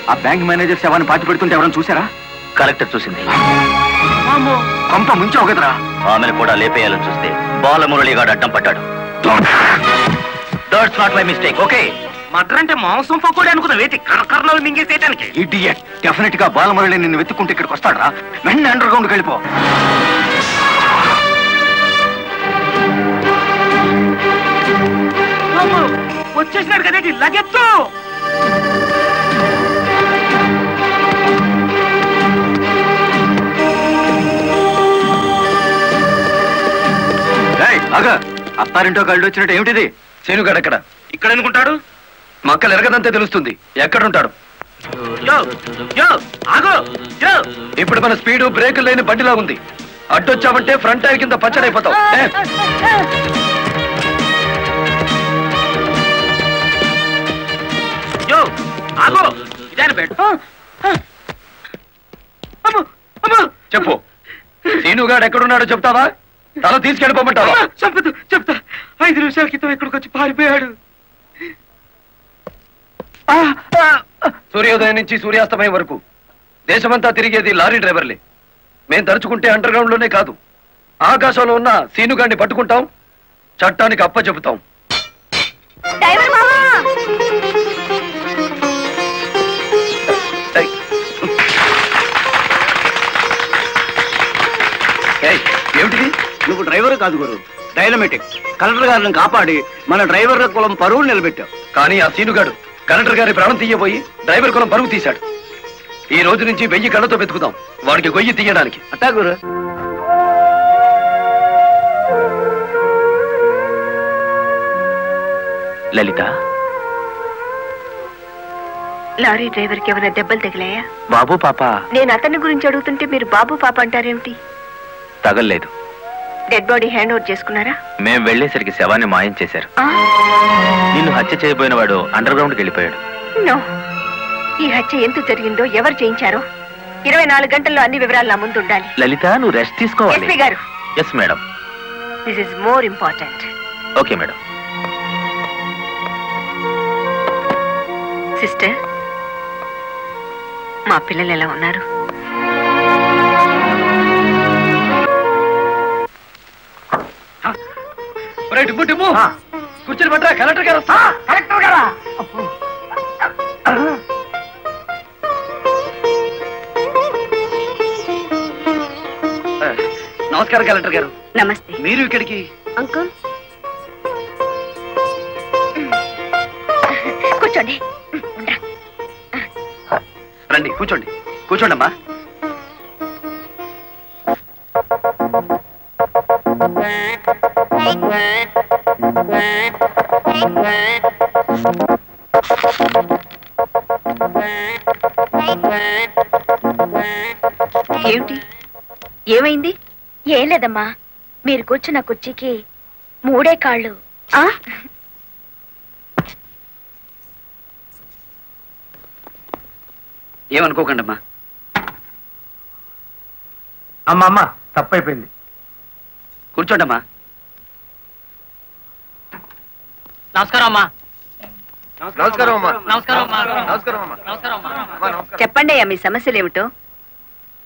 ఆ బ్యాంక్ మేనేజర్ శవాన్ని పాతి పెడుతుంటే ఎవరైనా చూసారా? కలెక్టర్ చూసింది. కొంప ముంచావు కదరా. ఆమెను కూడా లేపేయాలని చూస్తే బాలమురళిగాడు అడ్డం పడ్డాడు. That's not my mistake. Okay, murder అంటే మాంసం పకోడీ అనుకున్న వేటి కర్రకర్రలు మింగేసేయడానికి. ఇడియట్. డెఫినెట్ గా బాలమురళి నిన్ను వెతుక్కుంటే ఇక్కడికి వస్తాడరా. వెంటనే అండర్ గ్రౌండ్కి వెళ్ళిపో. వచ్చేసినాడు కదేటి లగెత్తు. అత్తారింటో కళ్ళు వచ్చినట్టు ఏమిటిది? శేనుగాడు ఎక్కడ? ఇక్కడ అనుకుంటాడు. మక్కలు ఎరగదంతే తెలుస్తుంది. ఎక్కడుంటాడు? ఇప్పుడు మన స్పీడు బ్రేకులు లేని బండిలా ఉంది. అడ్డొచ్చామంటే ఫ్రంట్ టైర్ కింద పచ్చడైపోతావు. చెప్పు, శీనుగాడు ఎక్కడున్నాడో చెప్తావా? తల తీసుకెళ్ళిపోమంటావా? చెప్పదు, చెప్తా. 5 నిమిషాల క్రితం ఇక్కడికి వచ్చి పారిపోయాడు. సూర్యోదయం నుంచి సూర్యాస్తమయం వరకు దేశమంతా తిరిగేది లారీ డ్రైవర్లే. మేం తలుచుకుంటే అండర్ గ్రౌండ్ లోనే కాదు, ఆకాశంలో ఉన్న సీనుగాడిని పట్టుకుంటాం, చట్టానికి అప్ప చెబుతాం. ఏమిటిది? నువ్వు డ్రైవర్ కాదు గురు, డైనమెటిక్. కలెక్టర్ గారిని కాపాడి మన డ్రైవర్ల కులం పరువు నిలబెట్టావు. కానీ ఆ సీనుగాడు కలెక్టర్ గారి ప్రాణం తీయబోయి డ్రైవర్ కులం పరువు తీశాడు. ఈ రోజు నుంచి 1000 కళ్ళతో వెతుకుదాం వాడికి గొయ్యి తీయడానికి. అట్టా గురు. లలిత, లారీ డ్రైవర్ కి ఏమైనా దెబ్బలు తగిలాయా? బాబు పాప. నేను అతని గురించి అడుగుతుంటే మీరు బాబు పాప అంటారేమిటి? తగల్లేదు. డెడ్ బాడీ హ్యాండ్ ఓవర్ చేసుకున్నారా? మేం వెళ్లేసరికి శవాన్ని మాయం చేశారు. నిన్ను హత్య చేయబోయిన వాడు అండర్ గ్రౌండ్కి వెళ్ళిపోయాడు. నో, ఈ హత్య ఎందుకు జరిగిందో, ఎవరు చేయించారో 24 గంటల్లో అన్ని వివరాలు నా ముందు ఉండాలి. లలిత, నువ్వు రెస్ట్ తీసుకోవాలి. ఎస్పీ గారు. Yes madam. This is more important. Okay madam. Sister, మా పిల్లలు ఎలా ఉన్నారు? కూర్చొని పట్టరా, కలెక్టర్ గారు వస్తా. కలెక్టర్ గారా? నమస్కారం కలెక్టర్ గారు. నమస్తే. మీరు ఇక్కడికి? అంకుల్ కూర్చోండి. రండి, కూర్చోండి. కూర్చోండి అమ్మా. ఏమిటి, ఏమైంది? ఏం లేదమ్మా, మీరు కూర్చున్న కుర్చీకి 3 కాళ్ళు. ఏమనుకోకండి అమ్మా. అమ్మా తప్పైపోయింది. కూర్చోండి అమ్మా. నమస్కారం అమ్మా. నమస్కారం అమ్మా. నమస్కారం అమ్మా. నమస్కారం అమ్మా. చెప్పండి అయ్యా, మీ సమస్యలు ఏమిటో.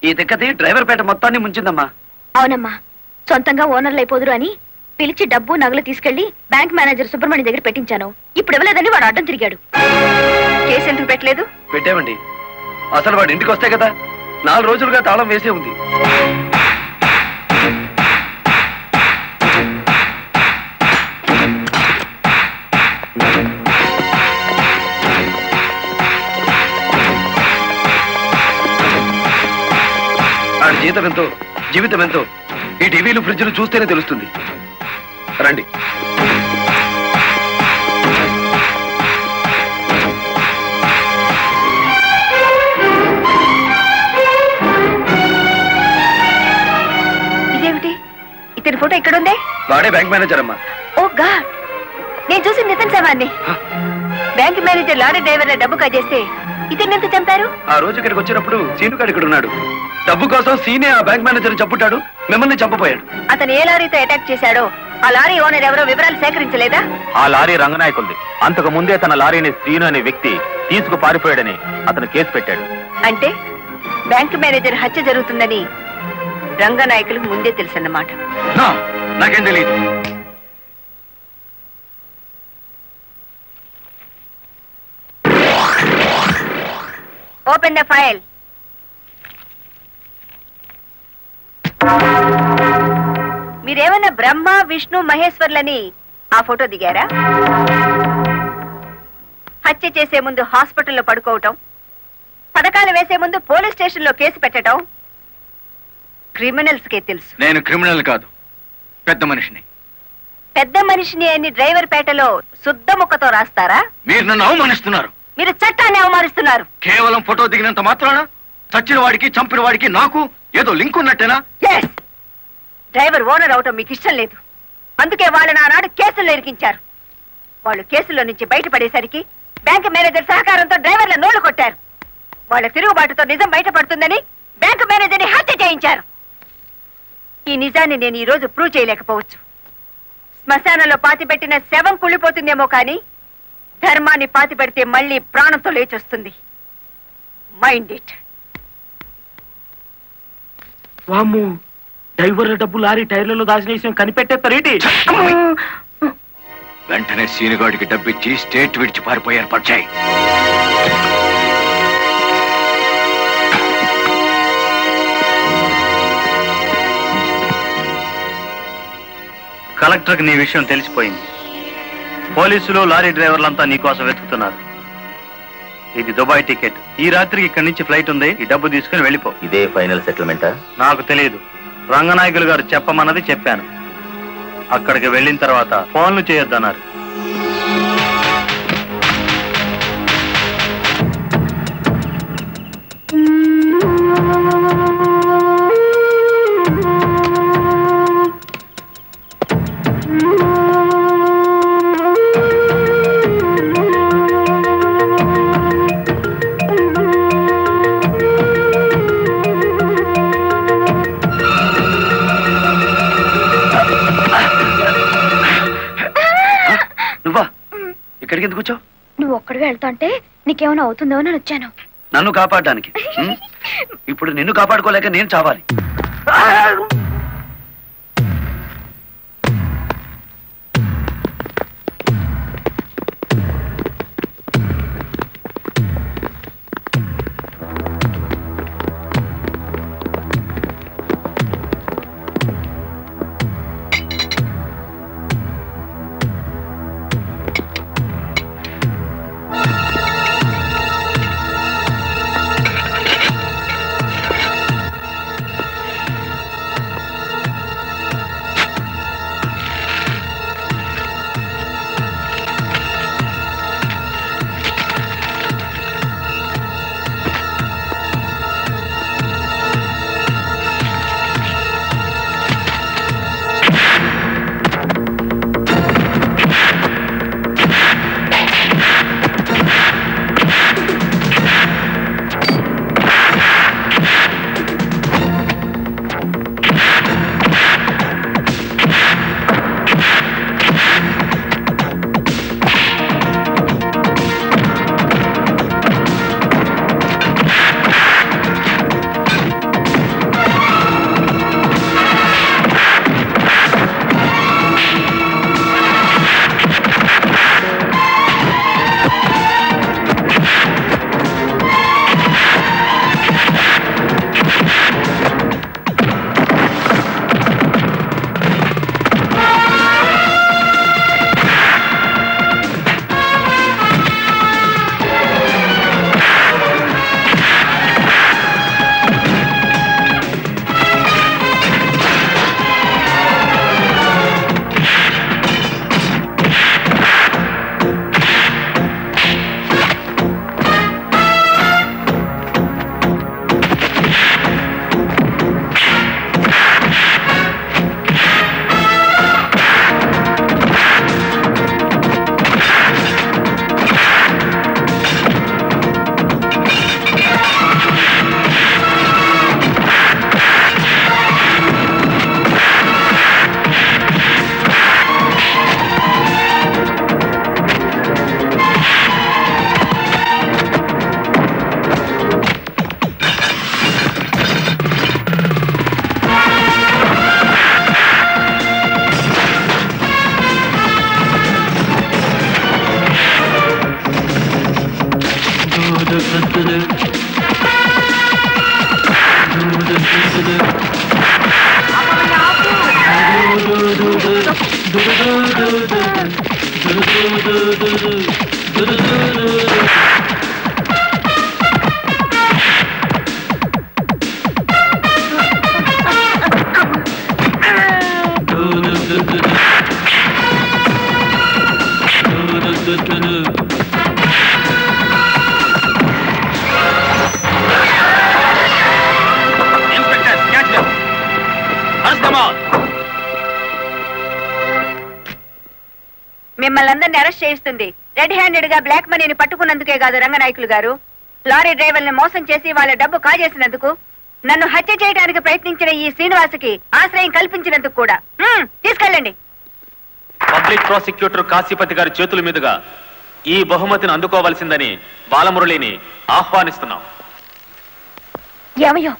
ఈ దిక్కది డ్రైవర్ పేట మొత్తాన్ని ముంచిందమ్మా. అవునమ్మా, సొంతంగా ఓనర్లు అయిపోదురు అని పిలిచి డబ్బు నగలు తీసుకెళ్లి బ్యాంక్ మేనేజర్ సుబ్రహ్మణ్యం దగ్గర పెట్టించాను. ఇప్పుడు ఇవ్వలేదని వాడు అడ్డం తిరిగాడు. కేసు ఎందుకు పెట్టలేదు? పెట్టామండి. అసలు వాడు ఇంటికి వస్తే కదా 4 రోజులుగా తాళం వేసే ఉంది. ఆడి జీతం ఎంతో, జీవితం ఎంతో ఈ టీవీలు ఫ్రిడ్జ్లు చూస్తేనే తెలుస్తుంది. రండి. ఇదేమిటి, ఇతని ఫోటో ఇక్కడ ఉందే? వాడే బ్యాంక్ మేనేజర్ అమ్మా. ఓ గాడ్, నేను చూసి నితిన్ శవాన్ని. బ్యాంక్ మేనేజర్ లారీ డ్రైవర్ల డబ్బు కాజేస్తే ఇతన్ని ఎంత చంపారు? ఆ రోజు ఇక్కడికి వచ్చినప్పుడు సీనుగాడు ఇక్కడ ఉన్నాడు. డబ్బు కోసం సీనే ఆ బ్యాంక్ మేనేజర్ చంపుతాడు, మిమ్మల్ని చంపపోయాడు. అతను ఏ లారీతో అటాక్ చేశాడో ఆ లారీ ఓనర్ ఎవరో వివరాలు సేకరించలేదా? ఆ లారీ రంగనాయకుల్ది. అంతకు ముందే తన లారీని శ్రీను అనే వ్యక్తి తీసుకు పారిపోయాడని అతను కేసు పెట్టాడు. అంటే బ్యాంక్ మేనేజర్ హత్య జరుగుతుందని రంగనాయకులకు ముందే తెలుసన్నమాట. నాకేం తెలియదు. Open the file. మీరేమన్నా బ్రహ్మ విష్ణు మహేశ్వర్లని ఆ ఫోటో దిగారా? హత్య చేసే ముందు హాస్పిటల్లో పడుకోవటం, పథకాలు వేసే ముందు పోలీస్ స్టేషన్లో కేసు పెట్టడం క్రిమినల్స్ కే తెలుసు. నేను క్రిమినల్ కాదు, పెద్ద మనిషిని. పెద్ద మనిషిని అని డ్రైవర్ పేటలో శుద్ధ ముక్కతో రాస్తారా? మీరు నన్ను అవమానిస్తున్నారు. మీరు చట్టాన్ని అవమానిస్తున్నారు. కేవలం ఫోటో దిగినంత మాత్రాన చచ్చిన వాడికి చంపిన వాడికి నాకు ఏదో లింక్ ఉన్నట్టేనా? డ్రైవర్ ఓనర్ అవటం మీకు ఇష్టం లేదు. అందుకే వాళ్ళని ఆనాడు కేసుల్లో ఇరికించారు. వాళ్ళు కేసుల్లో నుంచి బయటపడేసరికి బ్యాంక్ మేనేజర్ సహకారంతో డ్రైవర్ల నోళ్లు కొట్టారు. వాళ్ళ తిరుగుబాటుతో నిజం బయటపడుతుందని బ్యాంక్ మేనేజర్ని హత్య చేయించారు. ఈ నిజాన్ని నేను ఈ రోజు ప్రూవ్ చేయలేకపోవచ్చు. శ్మశానంలో పాతిపెట్టిన శవం కుళ్ళిపోతుందేమో కానీ ధర్మాన్ని పాతిపెడితే మళ్ళీ ప్రాణంతో లేచొస్తుంది. Mind it. వామ్మో, డ్రైవర్ల డబ్బు లారీ టైర్లలో దాచిన విషయం కనిపెట్టేస్తారేంటి? వెంటనే సీనుగాడికి డబ్బిచ్చి స్టేట్ విడిచి పారిపోయి ఏర్పాటు చేయి. కలెక్టర్కి నీ విషయం తెలిసిపోయింది. పోలీసులు లారీ డ్రైవర్లంతా నీకోసం వెతుకుతున్నారు. ఇది దుబాయ్ టికెట్. ఈ రాత్రికి ఇక్కడి నుంచి ఫ్లైట్ ఉంది. ఈ డబ్బు తీసుకుని వెళ్ళిపో. ఇదే ఫైనల్ సెటిల్మెంటా? నాకు తెలియదు. రంగనాయకులు గారు చెప్పమన్నది చెప్పాను. అక్కడికి వెళ్ళిన తర్వాత ఫోన్లు చేయొద్దన్నారు. ఇక్కడికి ఎందుకు వచ్చావు? నువ్వు ఒక్కడిగా వెళ్తా అంటే నీకేమైనా అవుతుందో అని వచ్చాను. నన్ను కాపాడడానికి. ఇప్పుడు నిన్ను కాపాడుకోలేక నేను చావాలి. మిమ్మల్ని అందరినీ అరెస్ట్ చేయిస్తుంది రెడ్ హ్యాండెడ్ గా బ్లాక్ మనీని పట్టుకున్నందుకే కాదు రంగనాయకులు గారు, లారీ డ్రైవర్ని మోసం చేసి వాళ్ళ డబ్బు కాజేసినందుకు, నన్ను హత్య చేయడానికి ప్రయత్నించిన ఈ శ్రీనివాసుకి ఆశ్రయం కల్పించినందుకు కూడా. తీసుకెళ్ళండి. పబ్లిక్ ప్రాసిక్యూటర్ కాశీపతి గారి చేతుల మీదుగా ఈ బహుమతిని అందుకోవాల్సిందని బాలమురళిని ఆహ్వానిస్తున్నాం. ఏమయ్యో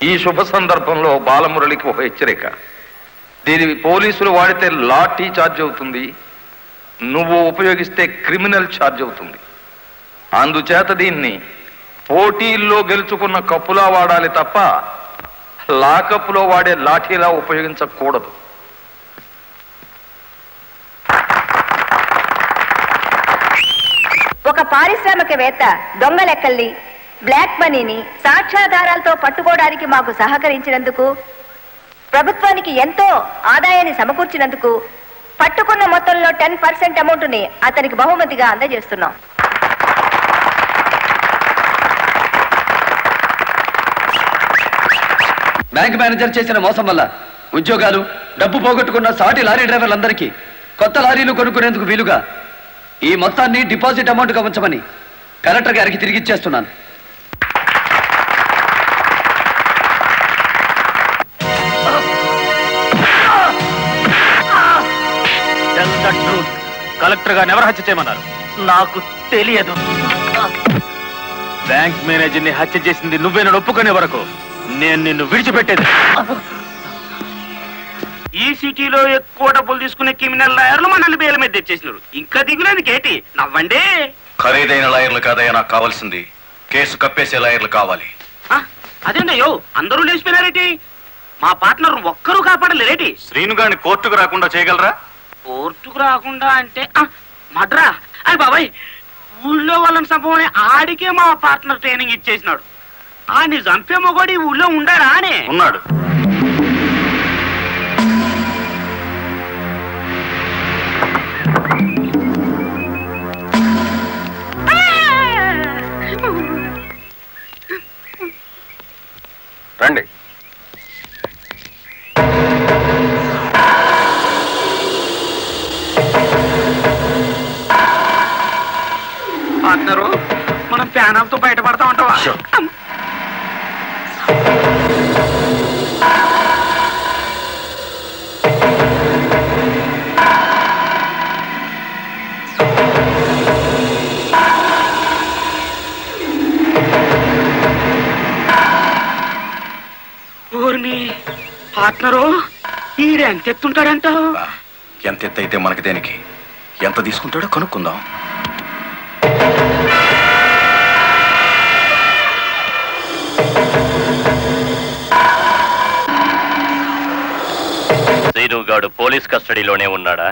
ఈ శుభ సందర్భంలో బాలమురళికి ఒక హెచ్చరిక. దీనిని పోలీసులు వాడితే లాఠీ ఛార్జ్ అవుతుంది, నువ్వు ఉపయోగిస్తే క్రిమినల్ ఛార్జ్ అవుతుంది. అందుచేత దీన్ని పోటీల్లో గెలుచుకున్న కప్పులా వాడాలి తప్ప లాకప్పులో వాడే లాఠీలా ఉపయోగించకూడదు. ఒక పారిశ్రామికవేత్త దొంగ లెక్కల్ని, బ్లాక్ మనీని సాక్ష్యాధారాలతో పట్టుకోవడానికి మాకు సహకరించినందుకు, ప్రభుత్వానికి ఎంతో ఆదాయాన్ని సమకూర్చినందుకు పట్టుకున్న మొత్తంలో 10% అమౌంట్ని అతనికి బహుమతిగా అందజేస్తున్నాం. బ్యాంక్ మేనేజర్ చేసిన మోసం వల్ల ఉద్యోగాలు, డబ్బు పోగొట్టుకున్న సాటి లారీ డ్రైవర్లందరికీ కొత్త లారీలు కొనుక్కునేందుకు వీలుగా ఈ మొత్తాన్ని డిపాజిట్ అమౌంట్గా ఉంచమని కలెక్టర్ గారికి తిరిగిచ్చేస్తున్నాను. కలెక్టర్ గారిని ఎవరు హత్య చేయమన్నారు? నాకు తెలియదు. బ్యాంక్ మేనేజర్ ని హత్య చేసింది నువ్వేనని ఒప్పుకునే వరకు నేను నిన్ను విడిచిపెట్టేది. ఈ సిటీలో ఎక్కువ డబ్బులు తీసుకునే క్రిమినల్ లాయర్లు మనల్ని బేల మీద తెచ్చేసినారు. ఇంకా దిగులేదు కేటి నవ్వండి. ఖరీదైన లాయర్లు కాదయ్యా నాకు కావాల్సింది, కేసు కప్పేసే లాయర్లు కావాలి. అదేందయ్యో అందరూ లేచిపోయినారేటి? మా పార్ట్నర్ ఒక్కరూ కాపాడలేరేటి? శ్రీను గారిని కోర్టుకు రాకుండా చేయగలరా? కోర్టుకు రాకుండా అంటే మడ్రా అయ్యి బాబాయ్, ఊళ్ళో వాళ్ళని చంపమని ఆడికే మా పార్ట్నర్ ట్రైనింగ్ ఇచ్చేసినాడు. ఆని చంపే మొగోడి ఊళ్ళో ఉండారా అని ఉన్నాడు. రండి. పార్ట్నరు మనం ప్యానంతో బయటపడతా ఉంటావా? ఊరిని పార్ట్నరు ఈడు ఎంత ఎత్తుంటాడంటావు? ఎంత ఎత్తు అయితే మనకి దేనికి, ఎంత తీసుకుంటాడో కనుక్కుందాం. శ్రీనుగాడు పోలీస్ కస్టడీలోనే ఉన్నాడా?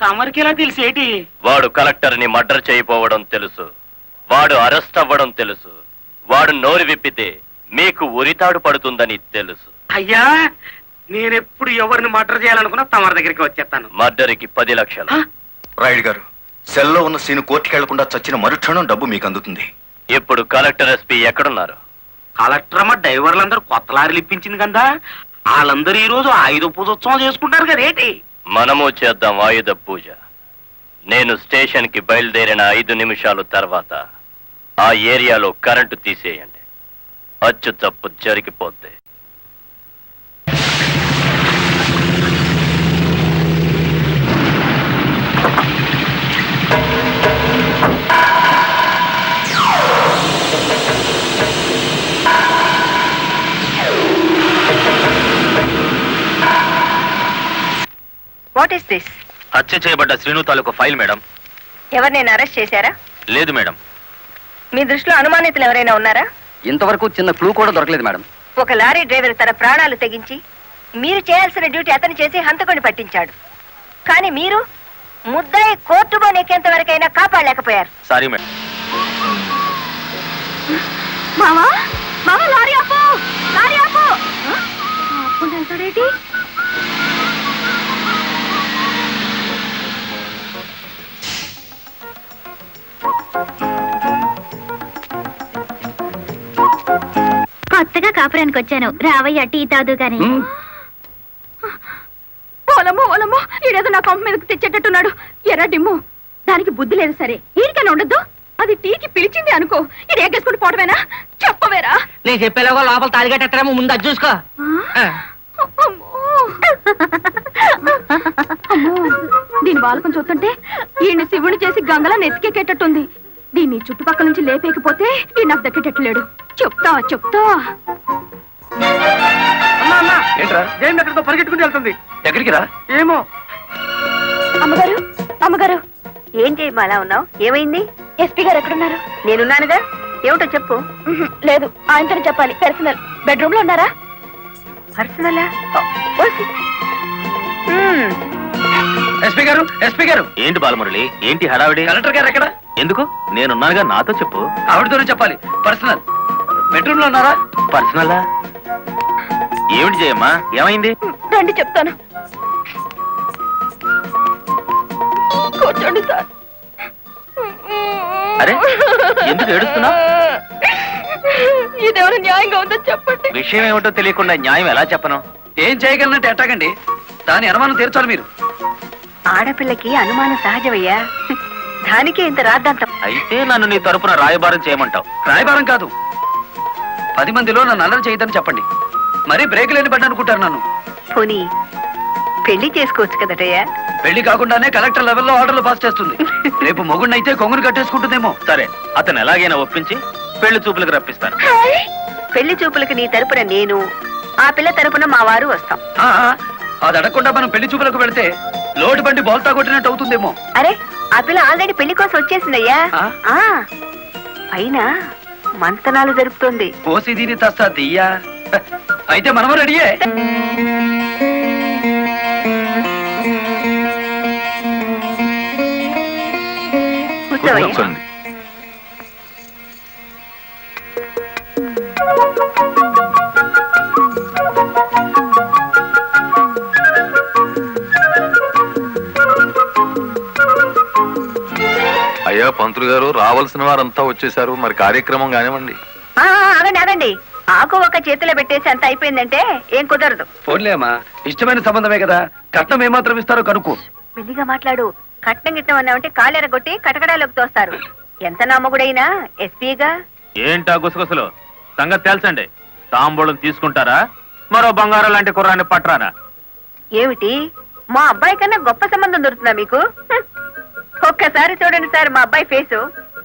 తమరికి ఎలా తెలిసేటి? వాడు కలెక్టర్ ని మర్డర్ చేయకపోవడం తెలుసు, వాడు అరెస్ట్ అవ్వడం తెలుసు, వాడు నోరు విప్పితే మీకు ఉరితాడు పడుతుందని తెలుసు. అయ్యా నేనెప్పుడు ఎవరిని మర్డర్ చేయాలనుకున్నా తమరి దగ్గరికి వచ్చేస్తాను. మర్డర్కి 10 లక్షలు. రాయుడు గారు, సెల్లో ఉన్న సీను కోర్టుకి వెళ్లకుండా చచ్చిన మరుక్షణం డబ్బు మీకు అందుతుంది. ఇప్పుడు కలెక్టర్ ఎస్పీ ఎక్కడున్నారు? కలెక్టర్ అమ్మ డ్రైవర్లందరూ కొత్త లారీలు ఇప్పించింది కదా, వాళ్ళందరూ ఈ రోజు ఆయుధ పూజోత్సవం చేసుకుంటారు కదేటి? మనము చేద్దాం ఆయుధ పూజ. నేను స్టేషన్ కి బయలుదేరిన 5 నిమిషాల తర్వాత ఆ ఏరియాలో కరెంటు తీసేయండి, అచ్చు తప్పు జరిగిపోద్ది. What is this? హత్య చేయబడ్డ శ్రీను తాలూకు ఫైల్ మేడం. ఎవరినైనా అరెస్ట్ చేశారా? లేదు మేడం. మీ దృష్టిలో అనుమానితులు ఎవరైనా ఉన్నారా? ఇంతవరకు చిన్న క్లూ కూడా దొరకలేదు మేడం. ఒక లారీ డ్రైవర్ తన ప్రాణాలు తెగించి మీరు చేయాల్సిన డ్యూటీ అతను చేసి హంతకుని పట్టించాడు. కానీ మీరు ముద్దాయి కోర్టులో నెక్కేంత వరకైనా కాపాడలేకపోయారు. Sorry madam. మావా మావా లారీ ఆపు, లారీ ఆపు. ఆపుకుంటాడేంటి? కొత్తగా కాపురానికి వచ్చాను, రావయ్య టీ తాదు గాని. ఓలమ్మో ఓలమ్మో, ఈడేదో నా కొంప మీదకి తెచ్చేటట్టున్నాడు. ఎర్ర డిమ్ము, దానికి బుద్ధి లేదు. సరే ఈడికైనా ఉండద్దు, అది టీకి పిలిచింది అనుకో, ఇది ఎగ్గేసుకుంటూ పోవడమేనా? చెప్పవేరా? నేను చెప్పేలాగా లోపల తాలిగట్టేమో ముందు అది చూసుకో. దీని బాలకం చూస్తుంటే ఈయన శివుని చేసి గంగలా నెత్తికెక్కేటట్టుంది. దీన్ని చుట్టుపక్కల నుంచి లేపేకపోతే ఈ నాకు దక్కేటట్లేడు. చెప్తా చెప్తా. ఏంట్రా జైన్ ఎక్కడితో పరిగెట్టుకుని వెళ్తుంది. ఎక్కడికి రా? ఏమో. అమ్మగారు అమ్మగారు, ఏం చేయమా అలా ఉన్నావు? ఏమైంది? ఎస్పీ గారు ఎక్కడున్నారు? నేనున్నానుగా, ఏమిటో చెప్పు. లేదు, ఆయనతోనే చెప్పాలి. పర్సనల్. బెడ్రూమ్ లో ఉన్నారా? పర్సనలా? ఎస్పీ గారు, ఎస్పీ గారు. ఏంటి బాలమురళి, ఏంటి హడావిడి? కలెక్టర్ గారు ఎక్కడ? ఎందుకు? నేనున్నానుగా, నాతో చెప్పు. ఆవిడతోనే చెప్పాలి. పర్సనల్. బెడ్రూమ్ లో ఉన్నారా? పర్సనలా? ఏమిటి జయమ్మా, ఏమైంది? రండి చెప్తాను. కూర్చోండి సార్. అరే, ఎందుకు ఏడుస్తున్నావు? ఇదేమైనా న్యాయంగా ఉందో చెప్పండి. విషయం ఏమిటో తెలియకుండా న్యాయం ఎలా చెప్పను? ఏం చేయగలనంటే ఎట్టాగండి, దాని అనుమానం తీర్చాలి మీరు. ఆడపిల్లకి అనుమానం సహజమయ్యా, దానికే ఇంత రాద్దాంతం. అయితే నన్ను నీ తరపున రాయబారం చేయమంటావు? రాయబారం కాదు, 10 మందిలో నన్ను అల్లరి చేయదని చెప్పండి. మరీ బ్రేక్ లేని పడ్డ అనుకుంటారు నన్ను. పోనీ పెళ్లి చేసుకోవచ్చు కదటయ్యా? పెళ్లి కాకుండానే కలెక్టర్ లెవెల్లో ఆర్డర్లు పాస్ చేస్తుంది. రేపు మొగుడినైతే కొంగుని కట్టేసుకుంటుందేమో. సరే, అతను ఎలాగైనా ఒప్పించి పెళ్లి చూపులకు రప్పిస్తాను. పెళ్లి చూపులకు నీ తరపున నేను, ఆ పిల్ల తరపున మా వారు వస్తాం. అది అడగకుండా మనం పెళ్లి చూపులకు వెళితే లోటు బండి బోల్తా కొట్టినట్టు అవుతుందేమో. అరే, ఆ పిల్ల ఆల్రెడీ పెళ్లి కోసం వచ్చేసిందయ్యా. పైన మంతనాలు జరుపుతోంది. కోసి దీని తస్తా దియ్యా. అయితే మనము రెడీయే. కూర్చోవయ్యా. అయ్యా పంతులు గారు, రావాల్సిన వారంతా వచ్చేసారు, మరి కార్యక్రమం కానివ్వండి. ఆగండి ఆగండి, ఆకు ఒక చేతిలో పెట్టేసి అంత అయిపోయిందంటే ఏం కుదరదు. పోన్లేమ్మా, ఇష్టమైన సంబంధమే కదా, కట్నం ఏమాత్రం ఇస్తారో కనుక్కో. మెల్లిగా మాట్లాడు. కట్నం గిట్నం అన్నామంటే కాళ్ళెరగొట్టి కటకడాలోకి తోస్తారు. ఎంత నమ్మగుడైనా ఎస్పీగా. ఏంటా గుసగుసలు? సంగతి తెలుసండి. తాంబూలం తీసుకుంటారా, మరో బంగారం లాంటి కుర్రాన్ని పట్టరానా? ఏమిటి, మా అబ్బాయి కన్నా గొప్ప సంబంధం దొరుకుతుందా మీకు? ఒక్కసారి చూడండి సార్ మా అబ్బాయి ఫేసు.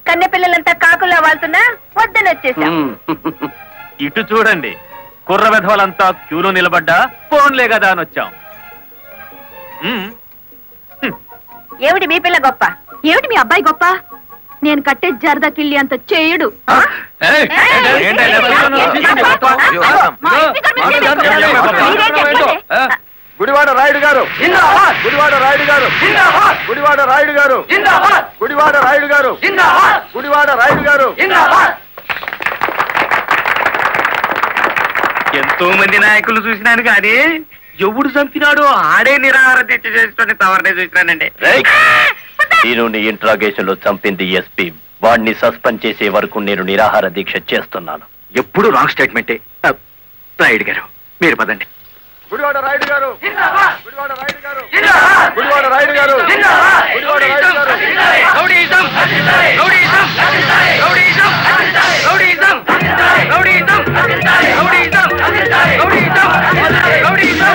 కన్నె పిల్లలంతా కాకుల్లా వాళ్తున్నా వద్దని వచ్చేసాం. ఇటు చూడండి, కుర్ర విధవలంతా క్యూలో నిలబడ్డా ఫోన్లే కదా అని వచ్చాం. ఏమిటి మీ పిల్ల గొప్ప? ఏమిటి మీ అబ్బాయి గొప్ప? నేను కట్టే జరదా కిల్లి అంత చేయడు. గుడివాడ రాయుడు గారు, గుడివాడ రాయుడు గారు, గుడివాడ రాయుడు గారు, గుడివాడ రాయుడు గారు, గుడివాడ రాయుడు గారు. ఎంతో మంది నాయకులు చూసినాను కానీ ఎవడు చంపినాడో ఆడే నిరాహార దీక్ష చేసుకుని తవరనే చూసినానండి. నేను ఇంట్రాగేషన్ లో చంపింది ఎస్పీ. వాడిని సస్పెండ్ చేసే వరకు నేను నిరాహార దీక్ష చేస్తున్నాను. ఎప్పుడు రాంగ్ స్టేట్మెంటే. రాయుడు గారు, మీరు పదండి. గుడివాడ రాయుడు గారు, గుడివాడ రాయుడు గారు, గుడివాడ రాయుడు గారు, గుడివాడ రాయుడు గారు. Rowdyism, rowdyism, rowdyism, rowdyism, rowdyism, rowdyism, rowdyism, rowdyism,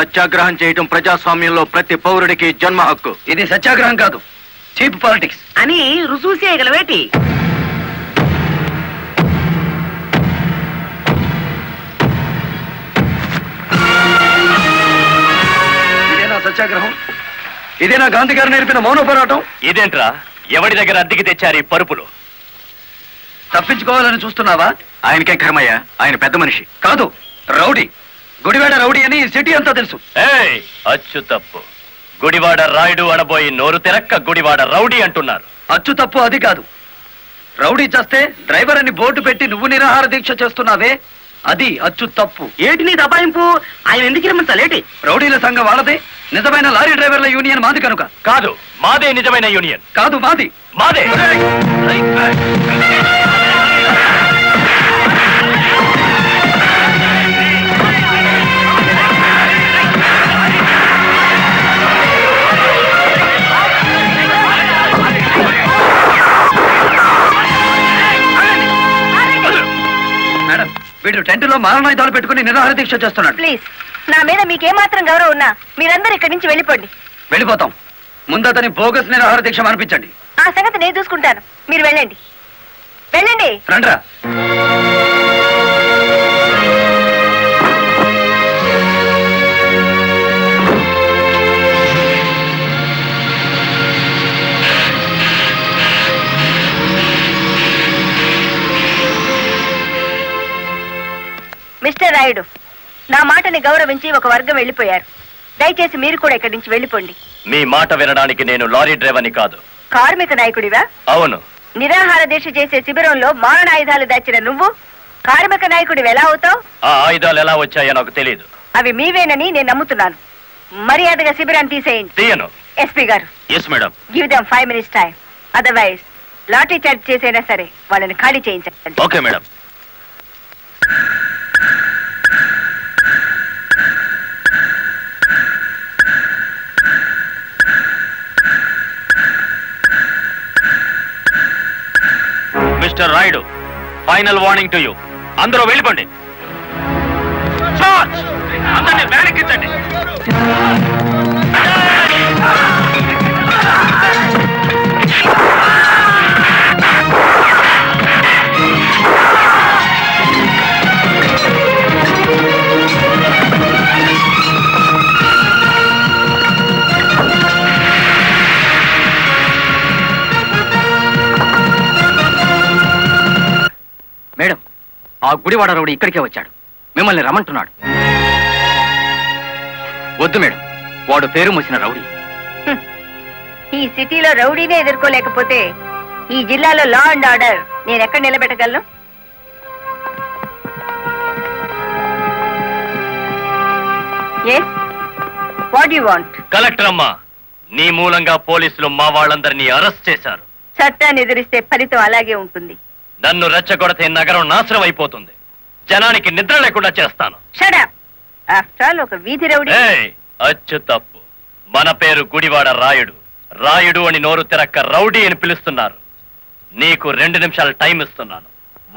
సత్యాగ్రహం చేయటం ప్రజాస్వామ్యంలో ప్రతి పౌరుడికి జన్మ హక్కు. ఇది సత్యాగ్రహం కాదు, చీప్ పాలిటిక్స్ అని రుజువు చేయగలవేటి? ఇదేనా సత్యాగ్రహం? ఇదేనా గాంధీ గారు నేర్పిన మౌన పోరాటం? ఇదేంట్రా, ఎవడి దగ్గర అద్దెకి తెచ్చారు ఈ పరుపులు? తప్పించుకోవాలని చూస్తున్నావా? ఆయనకే కర్మయ్య, ఆయన పెద్ద మనిషి కాదు, రౌడీ. గుడివాడ రౌడీ అని సిటీ అంతా తెలుసు. ఏయ్, అచ్చు తప్పు. గుడివాడ రాయుడు అనబోయి నోరు తెరక్క గుడివాడ రౌడీ అంటున్నారు. అచ్చు తప్పు అది కాదు. రౌడీ చేస్తే డ్రైవర్ అని బోర్డు పెట్టి నువ్వు నిరాహార దీక్ష చేస్తున్నావే, అది అచ్చు తప్పు. ఏటి నీ దబాయింపు? ఆయన ఎందుకు రమ్మంటాలేటి? రౌడీల సంఘం వాళ్ళదే, నిజమైన లారీ డ్రైవర్ల యూనియన్ మాది కనుక. కాదు, మాదే నిజమైన యూనియన్. కాదు, మాది. మాదే. మేడం, వీడు టెంట్లో మారణాయుధాలు పెట్టుకుని నిరాహార దీక్ష చేస్తున్నాడు. ప్లీజ్, నా మీద మీకేమాత్రం గౌరవం ఉన్నా మీరందరూ ఇక్కడి నుంచి వెళ్ళిపోండి. వెళ్ళిపోతాం. ముందు అతని బోగస్ నిరాహార దీక్ష అనిపించండి. ఆ సంగతి నేను చూసుకుంటాను, మీరు వెళ్ళండి. వెళ్ళండి. రండ్రా. మిస్టర్ రాయుడు, నా మాటని గౌరవించి ఒక వర్గం వెళ్ళిపోయారు. దయచేసి మీరు కూడా ఇక్కడి నుంచి వెళ్ళిపోండి. మీ మాట వినడానికి నేను లారీ డ్రైవర్ని కాదు. కార్మిక నాయకుడివా? అవును. నిరాహార దీక్ష చేసే శిబిరంలో మారణాయుధాలు దాచిన నువ్వు కార్మిక నాయకుడివి ఎలా అవుతావు? ఆ ఆయుధాలు ఎలా వచ్చాయో నాకు తెలియదు. అవి మీవేనని నేను నమ్ముతున్నాను. మర్యాదగా శిబిరాన్ని తీసేయండి. తీయను. ఎస్పీ గారు, yes madam. Give them 5 minutes time. Otherwise lathi charge చేసైనా సరే వాళ్ళని ఖాళీ చేయించండి. Okay madam. Mister Rayudu, final warning to you. అందరూ వెళ్ళిపోండి. అందరినీ బ్యారెక్కించండి. మేడం, ఆ గుడివాడ రౌడీ ఇక్కడికే వచ్చాడు. మిమ్మల్ని రమ్మంటున్నాడు. వద్దు మేడం, వాడు పేరు మోసిన రౌడీ. ఈ సిటీలో రౌడీనే ఎదుర్కోలేకపోతే ఈ జిల్లాలో లా అండ్ ఆర్డర్ నేను ఎక్కడ నిలబెట్టగలను? Yes, what you want? Collector అమ్మా, నీ మూలంగా పోలీసులు మా వాళ్ళందరినీ అరెస్ట్ చేశారు. చట్టాన్ని ఎదిరిస్తే ఫలితం అలాగే ఉంటుంది. నన్ను రెచ్చగొడితే నగరం నాశనం అయిపోతుంది. జనానికి నిద్ర లేకుండా చేస్తాను. Shut up. ఆఫ్టర్ ఆల్ ఒక వీధి రౌడీ. ఏయ్, అచ్చు తప్పు. మన పేరు గుడివాడ రాయుడు. రాయుడు అని నోరు తెరక్క రౌడీ అని పిలుస్తున్నారు. నీకు 2 నిమిషాలు టైం ఇస్తున్నాను.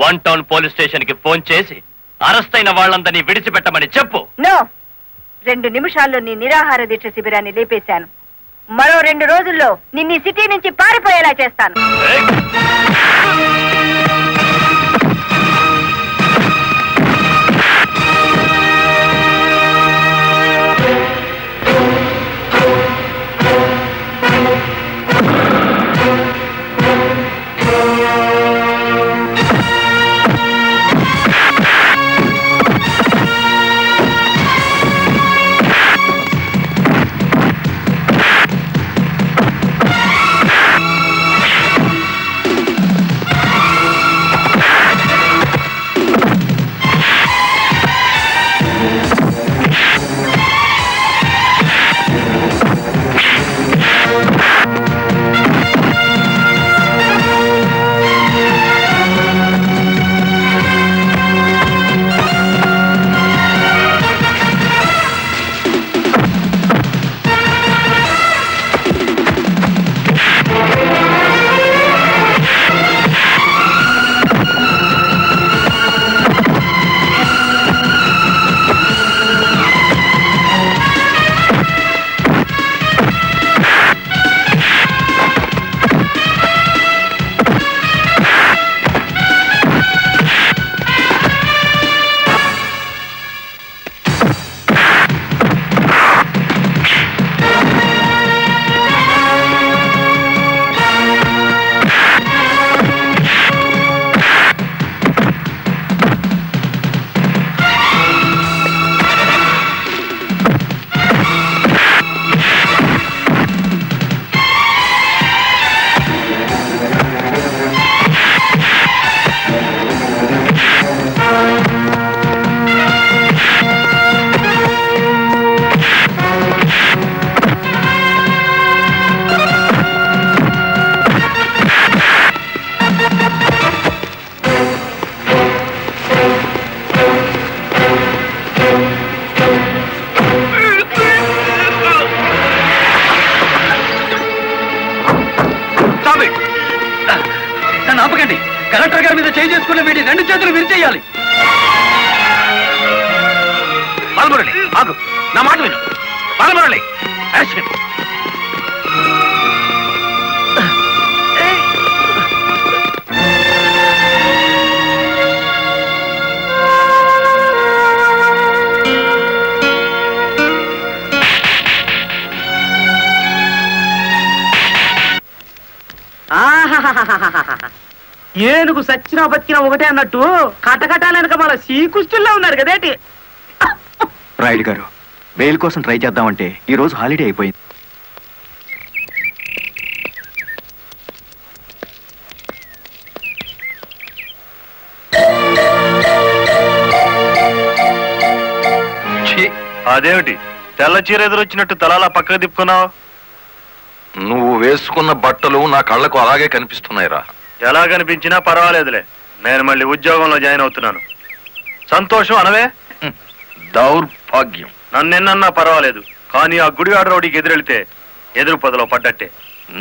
1 టౌన్ పోలీస్ స్టేషన్ కి ఫోన్ చేసి అరెస్ట్ అయిన వాళ్ళందరినీ విడిచిపెట్టమని చెప్పు. నో, 2 నిమిషాల్లో నీ నిరాహార దీక్ష శిబిరాన్ని లేపేశాను. మరో 2 రోజుల్లో నిన్ను ఈ సిటీ నుంచి పారిపోయేలా చేస్తాను. కలెక్టర్ గారి మీద చేయి చేసుకున్న వీడి 2 చేతులు విరిచేయాలి. బాలమురళి ఆగు, నా మాట విను. బాలమురళి అరెస్ట్ చేయండి. ఏనుగు సచ్చినా బతికినా ఒకటే అన్నట్టు కటకటాలనక మన శ్రీకృష్ణుల్లో ఉన్నారు కదేటి. రాయుడు గారు, బెయిల్ కోసం ట్రై చేద్దామంటే ఈ రోజు హాలిడే అయిపోయింది. అదేమిటి తెల్ల చీర ఎదురొచ్చినట్టు తలాలా పక్కకు తిప్పుకున్నావు? నువ్వు వేసుకున్న బట్టలు నా కళ్ళకు అలాగే కనిపిస్తున్నాయిరా. ఎలా కనిపించినా పర్వాలేదులే, నేను మళ్ళీ ఉద్యోగంలో జాయిన్ అవుతున్నాను. సంతోషం అనవే. దౌర్భాగ్యం. నన్నెన్నన్నా పర్వాలేదు, కానీ ఆ గుడివాడ రౌడీకి ఎదురెళ్తే ఎదురు పొదలో పడ్డట్టే.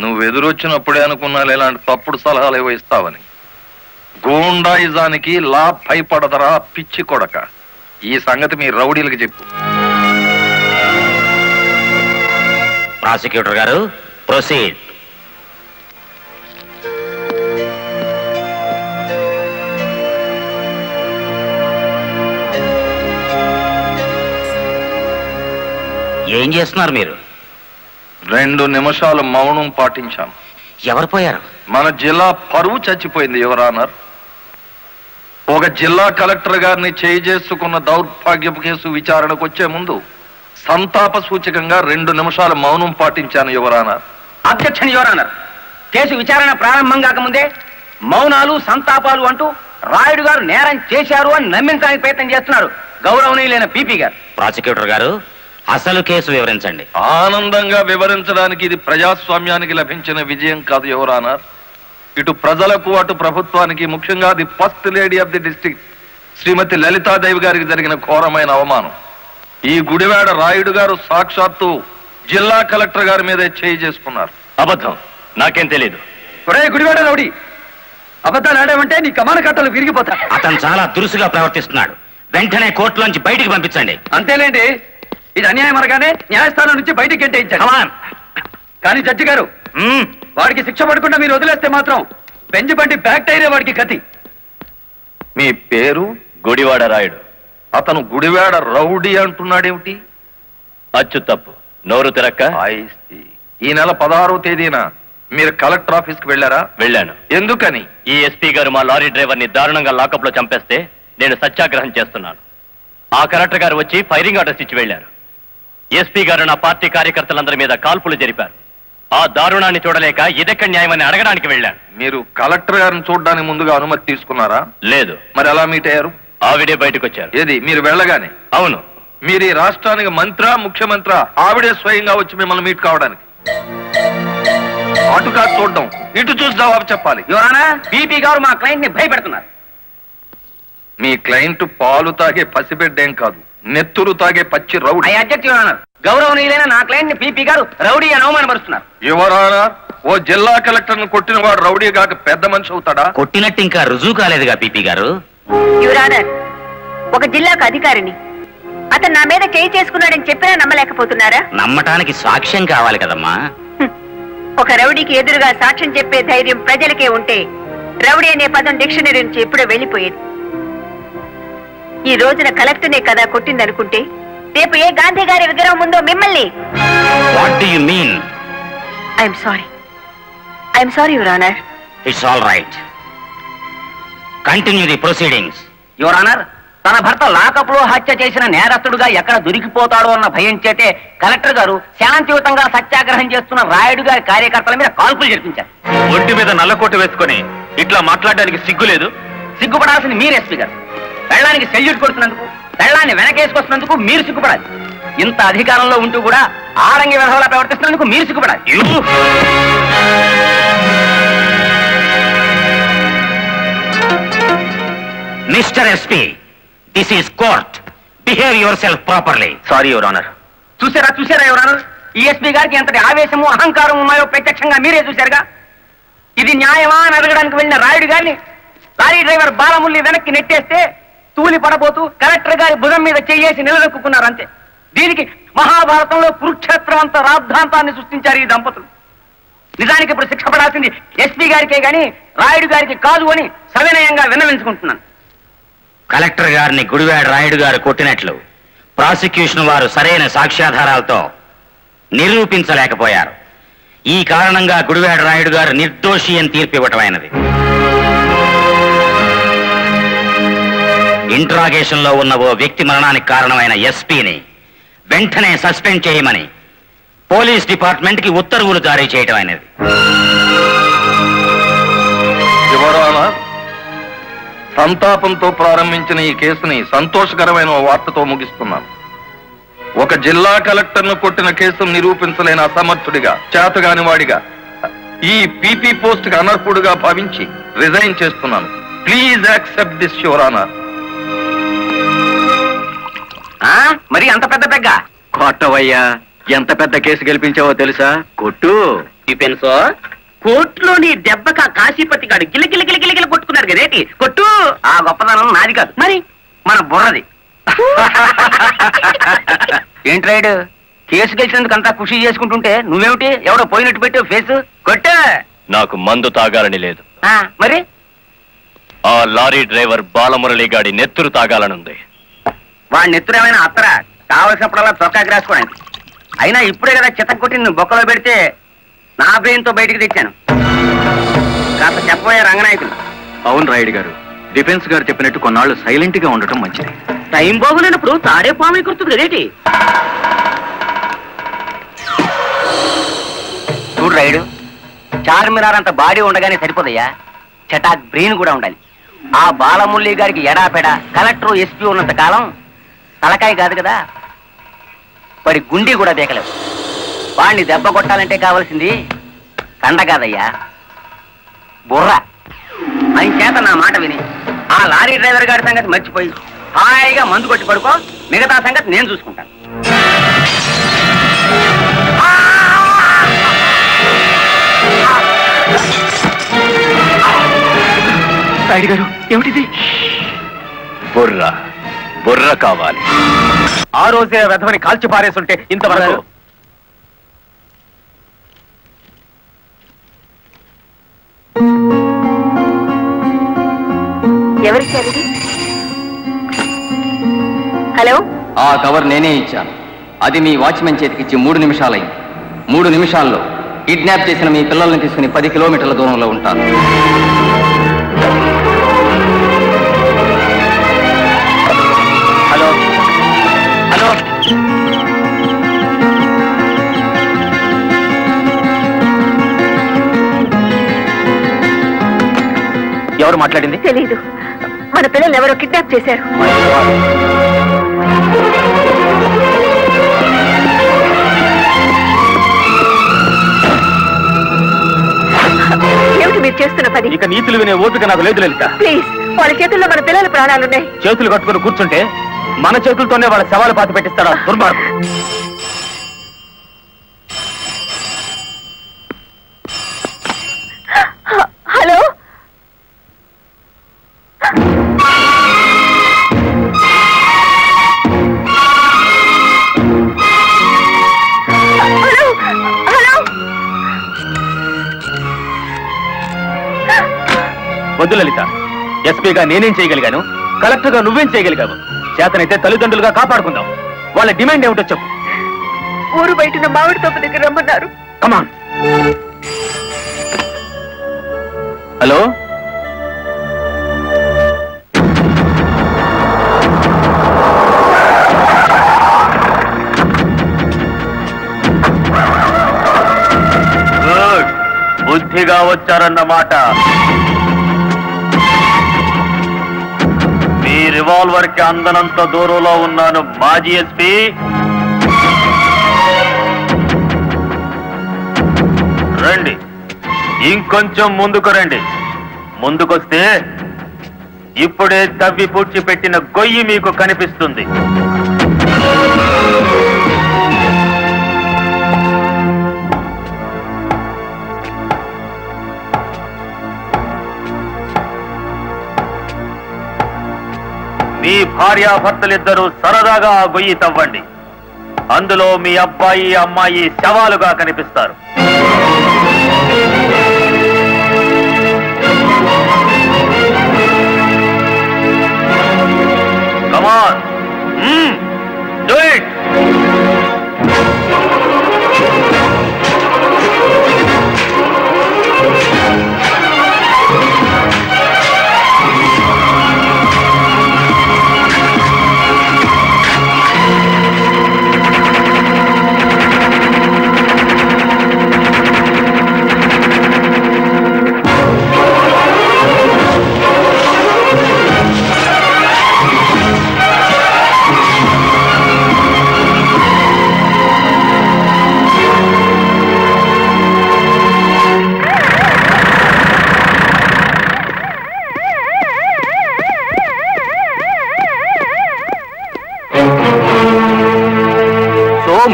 నువ్వు ఎదురొచ్చినప్పుడే అనుకున్నా ఇలాంటి తప్పుడు సలహాలు ఏవో ఇస్తావని. గూండాయిజానికి లా భయపడదరా పిచ్చి కొడక. ఈ సంగతి మీ రౌడీలకు చెప్పు. ప్రాసిక్యూటర్ గారు, ప్రొసీడ్. ఏం చేస్తున్నారు మీరు? 2 నిమిషాలు మౌనం పాటించాను. ఎవరు పోయారు? మన జిల్లా పరువు చచ్చిపోయింది యువర్ ఆనర్. ఒక జిల్లా కలెక్టర్ గారిని చేసుకున్న దౌర్భాగ్యపు కేసు విచారణకు వచ్చే ముందు సంతాప సూచకంగా 2 నిమిషాలు మౌనం పాటించాను your honour. Objection your honour. Case విచారణ ప్రారంభం కాకముందే మౌనాలు సంతాపాలు అంటూ రాయుడు గారు నేరం చేశారు అని నమ్మించడానికి ప్రయత్నం చేస్తున్నారు గౌరవనీయులైన పీపీ గారు. ప్రాసిక్యూటర్ గారు, అసలు కేసు వివరించండి. ఆనందంగా వివరించడానికి ఇది ప్రజాస్వామ్యానికి లభించిన విజయం కాదు యువర్ ఆనర్. ఇటు ప్రజలకు అటు ప్రభుత్వానికి, ముఖ్యంగా the first lady of the district Shrimati Lalitadevi గారికి జరిగిన ఘోరమైన అవమానం. ఈ గుడివాడ రాయుడు గారు సాక్షాత్తు జిల్లా కలెక్టర్ గారి మీదే చేసుకున్నారు. అబద్ధం, నాకేం తెలీదు. గుడివాడ రౌడీ, అబద్ధాలు ఆడామంటే నీ కమాన కట్టలు విరిగిపోతా. అతను చాలా దురుసుగా ప్రవర్తిస్తున్నాడు. వెంటనే కోర్టులోంచి బయటికి పంపించండి. అంతేలేండి, ఇది అన్యాయం అనగానే న్యాయస్థానం నుంచి బయటికి గెంటేయించాడు. కానీ జడ్జి గారు, వాడికి శిక్ష పడకుండా మీరు వదిలేస్తే మాత్రం బెంచ్ బండి బ్యాక్ టైరే వాడికి గతి. మీ పేరు? గుడివాడ రాయుడు. అతను గుడివాడ రౌడీ అంటున్నాడేమిటి? అచ్చు తప్పు, నోరు తిరక్క. ఈ నెల 16వ తేదీన మీరు కలెక్టర్ ఆఫీస్ కి వెళ్ళారా? వెళ్ళాను. ఎందుకని? ఈ ఎస్పీ గారు మా లారీ డ్రైవర్ ని దారుణంగా లాకప్ లో చంపేస్తే నేను సత్యాగ్రహం చేస్తున్నాను. ఆ కలెక్టర్ గారు వచ్చి ఫైరింగ్ ఆర్డర్స్ ఇచ్చి వెళ్లారు. ఎస్పీ గారు నా పార్టీ కార్యకర్తలందరి మీద కాల్పులు జరిపారు. ఆ దారుణాన్ని చూడలేక ఇదెక్కడ న్యాయమని అడగడానికి వెళ్ళాను. మీరు కలెక్టర్ గారిని చూడడానికి ముందుగా అనుమతి తీసుకున్నారా? లేదు. మరి ఎలా మీట్ అయ్యారు? ఆవిడే బయటకు వచ్చారు. ఏది, మీరు వెళ్ళగానే? అవును. మీరు ఈ రాష్ట్రానికి మంత్రా, ముఖ్యమంత్రి? ఆవిడే స్వయంగా వచ్చి మిమ్మల్ని మీట్ కావడానికి? అటు కాదు చూడడం, ఇటు చూసి జవాబు చెప్పాలి. యువరానా, పీపీ గారు మా క్లయింట్ ని భయపెడుతున్నారు. మీ క్లయింట్ పాలు తాగే పసిబిడ్డేం కాదు, నెత్తురు తాగే పచ్చి రౌడీ. గౌరవనీయులైన నా క్లయింట్ ని పీపీ గారు రౌడీ అని అవమానపరుస్తున్నారు. యువరానా, ఓ జిల్లా కలెక్టర్ ను కొట్టిన వాడు రౌడీ కాక పెద్ద మనిషి అవుతాడా? కొట్టినట్టు ఇంకా రుజువు కాలేదుగా పీపీ గారు. యువరానర్, ఒక జిల్లాకు అధికారిని అతను నా మీద చేసుకున్నాడని చెప్పినా నమ్మలేకపోతున్నారా? నమ్మటానికి సాక్ష్యం కావాలి కదమ్మా. ఒక రౌడీకి ఎదురుగా సాక్ష్యం చెప్పే ధైర్యం ప్రజలకే ఉంటే రౌడీ అనే పదం డిక్షనరీ నుంచి ఎప్పుడో వెళ్ళిపోయేది. ఈ రోజున కలెక్టర్నే కదా కొట్టిందనుకుంటే రేపు ఏ గాంధీ గారి విగ్రహం ఉందో మిమ్మల్ని. What do you mean? I'm sorry your honour. It's all right. Continue the proceedings. Your honour, తన భర్త లాకప్ లో హత్య చేసిన నేరస్తుడుగా ఎక్కడ దొరికిపోతాడో అన్న భయం చేతే కలెక్టర్ గారు శాంతియుతంగా సత్యాగ్రహం చేస్తున్న రాయుడు గారి కార్యకర్తల మీద కాల్పులు జరిపించారు. ఒంటి మీద నల్లకోట వేసుకొని ఇట్లా మాట్లాడడానికి సిగ్గులేదు? సిగ్గుపడాల్సింది మీరు ఎస్పీ గారు. పెళ్ళానికి సెల్యూట్ కొడుతున్నందుకు, పెళ్ళాన్ని వెనకేసుకొస్తున్నందుకు మీరు సిగ్గుపడాలి. ఇంత అధికారంలో ఉంటూ కూడా ఆరంగి విధవలా ప్రవర్తిస్తున్నందుకు మీరు సిగ్గుపడాలి. Mister SP, this is court. Behave yourself properly. Sorry your honour. చూసారా యువర్ ఆనర్, ఈ ఎస్పీ గారికి ఎంతటి ఆవేశము అహంకారం ఉన్నాయో ప్రత్యక్షంగా మీరే చూశారుగా. ఇది న్యాయమా అని అడగడానికి వెళ్ళిన రాయుడు గారిని లారీ డ్రైవర్ బాలముల్లి వెనక్కి నెట్టేస్తే తూలి పడబోతూ కలెక్టర్ గారి భుజం మీద చెయ్యేసి నిలదొక్కున్నారు అంతే. దీనికి మహాభారతంలో కురుక్షేత్రం అంత రాద్ధాంతాన్ని సృష్టించారు ఈ దంపతులు. నిజానికి ఇప్పుడు శిక్ష పడాల్సింది ఎస్పీ గారికే గాని రాయుడు గారికి కాదు అని సవినయంగా విన్నవించుకుంటున్నాను. కలెక్టర్ గారిని గుడివాడ రాయుడు గారు కొట్టినట్లు ప్రాసిక్యూషన్ వారు సరైన సాక్ష్యాధారాలతో నిరూపించలేకపోయారు. ఈ కారణంగా గుడివాడ రాయుడు గారు నిర్దోషి అని తీర్పు ఇవ్వటమైనది. ఇంట్రాగేషన్ లో ఉన్న ఓ వ్యక్తి మరణానికి కారణమైన ఎస్పీని వెంటనే సస్పెండ్ చేయమని పోలీస్ డిపార్ట్మెంట్ కి ఉత్తర్వులు జారీ చేయటం అయినది. సంతాపంతో ప్రారంభించిన ఈ కేసుని సంతోషకరమైన వార్తతో ముగిస్తున్నాను. ఒక జిల్లా కలెక్టర్ను కొట్టిన కేసును నిరూపించలేని అసమర్థుడిగా, చేతగాని వాడిగా, ఈ పీపీ పోస్ట్ కి అనర్హుడుగా భావించి రిజైన్ చేస్తున్నాను. Please accept this your honour. మరి అంత పెద్ద పెగ్గ కొట్టవయ్యా. ఎంత పెద్ద కేసు గెలిపించావో తెలుసా? కొట్టు. పెన్సో కోర్టులో నీ దెబ్బక కాశీపతి గారు గిలగిల కొట్టుకున్నారు కదేటి. కొట్టు. ఆ గొప్పదనం నాది కాదు, మరి మన బుర్రది. ఏంట్రాయుడు, కేసు గెలిచినందుకు అంతా ఖుషి చేసుకుంటుంటే నువ్వేమిటి ఎవడో పోయినట్టు పెట్టావు ఫేస్? కొట్టు. నాకు మందు తాగాలని లేదు, మరి ఆ లారీ డ్రైవర్ బాలమురళి గాడి నెత్తురు తాగాలనుంది. వాడి నెత్తురు ఏమైనా అత్తరా? కావలసినప్పుడల్లా చొక్కాకి రాసుకోవడానికి. అయినా ఇప్పుడే కదా చితక్ కొట్టి నువ్వు బొక్కలో పెడితే నా బ్రెయిన్తో బయటికి తెచ్చాను. కాస్త చెప్పబోయే రంగనాయకులు. అవును రాయుడు గారు, డిఫెన్స్ గారు చెప్పినట్టు కొన్నాళ్ళు సైలెంట్ గా ఉండటం మంచిది. టైం బాగులేనప్పుడు తాడే పాము కుర్తుంది కదేటి. చూడు రాయుడు, చార్మినార్ అంత బాడీ ఉండగానే సరిపోదయ్యా, చటాక్ బ్రెయిన్ కూడా ఉండాలి. ఆ బాలమురళి గారికి ఎడాపెడా కలెక్టర్ ఎస్పీ ఉన్నంత కాలం తలకాయ కాదు కదా, వాడి గుండీ కూడా బేకలేవు. వాడిని దెబ్బ కొట్టాలంటే కావాల్సింది కండ కాదయ్యా, బుర్ర. ఆయన చేత నా మాట విని ఆ లారీ డ్రైవర్ గారి సంగతి మర్చిపోయి హాయిగా మందు కొట్టి పడుకో, మిగతా సంగతి నేను చూసుకుంటాను. రాయుడు గారు, ఏమిటిది? బుర్ర బుర్ర కావాలి. ఆ రోజే వెధవని కాల్చి పారేస్తుంటే ఇంతవరకు ఎవరిచ్చారు? హలో, ఆ కవర్ నేనే ఇచ్చాను. అది మీ వాచ్మెన్ చేతికిచ్చి 3 నిమిషాలైంది. 3 నిమిషాల్లో కిడ్నాప్ చేసిన మీ పిల్లల్ని తీసుకుని 10 కిలోమీటర్ల దూరంలో ఉంటాను. హలో హలో, ఎవరు మాట్లాడింది? తెలీదు. మన పిల్లలు ఎవరో కిడ్నాప్ చేశారు. ఏమిటి మీరు చేస్తున్న పని? ఇక నీతులు వినే ఓపిక నాకు లేదు లలిత. ప్లీజ్, వాళ్ళ చేతుల్లో మన పిల్లల ప్రాణాలున్నాయి. చేతులు కట్టుకుని కూర్చుంటే మన చేతులతోనే వాళ్ళ శవాలు పాతి పెట్టిస్తాడా దుర్మార్గం. హలో, వద్దు లలిత, ఎస్పీగా నేనేం చేయగలిగాను, కలెక్టర్గా నువ్వేం చేయగలిగావు? చేతనైతే తల్లిదండ్రులుగా కాపాడుకుందాం. వాళ్ళ డిమాండ్ ఏమిటో చెప్పు. ఊరు బయట మామిడి తోపు దగ్గర రమ్మన్నారు. కమాన్. హలో, గుడ్, బుద్ధిగా వచ్చారన్నమాట. మీ రివాల్వర్ కి అందనంత దూరంలో ఉన్నాను మాజీ ఎస్పీ. రండి, ఇంకొంచెం ముందుకు రండి. ముందుకొస్తే ఇప్పుడే తవ్వి పూడ్చిపెట్టిన గొయ్యి మీకు కనిపిస్తుంది. భార్యాభర్తలిద్దరూ సరదాగా ఆ గొయ్యి తవ్వండి. అందులో మీ అబ్బాయి అమ్మాయి శవాలుగా కనిపిస్తారు. Come on. Do it.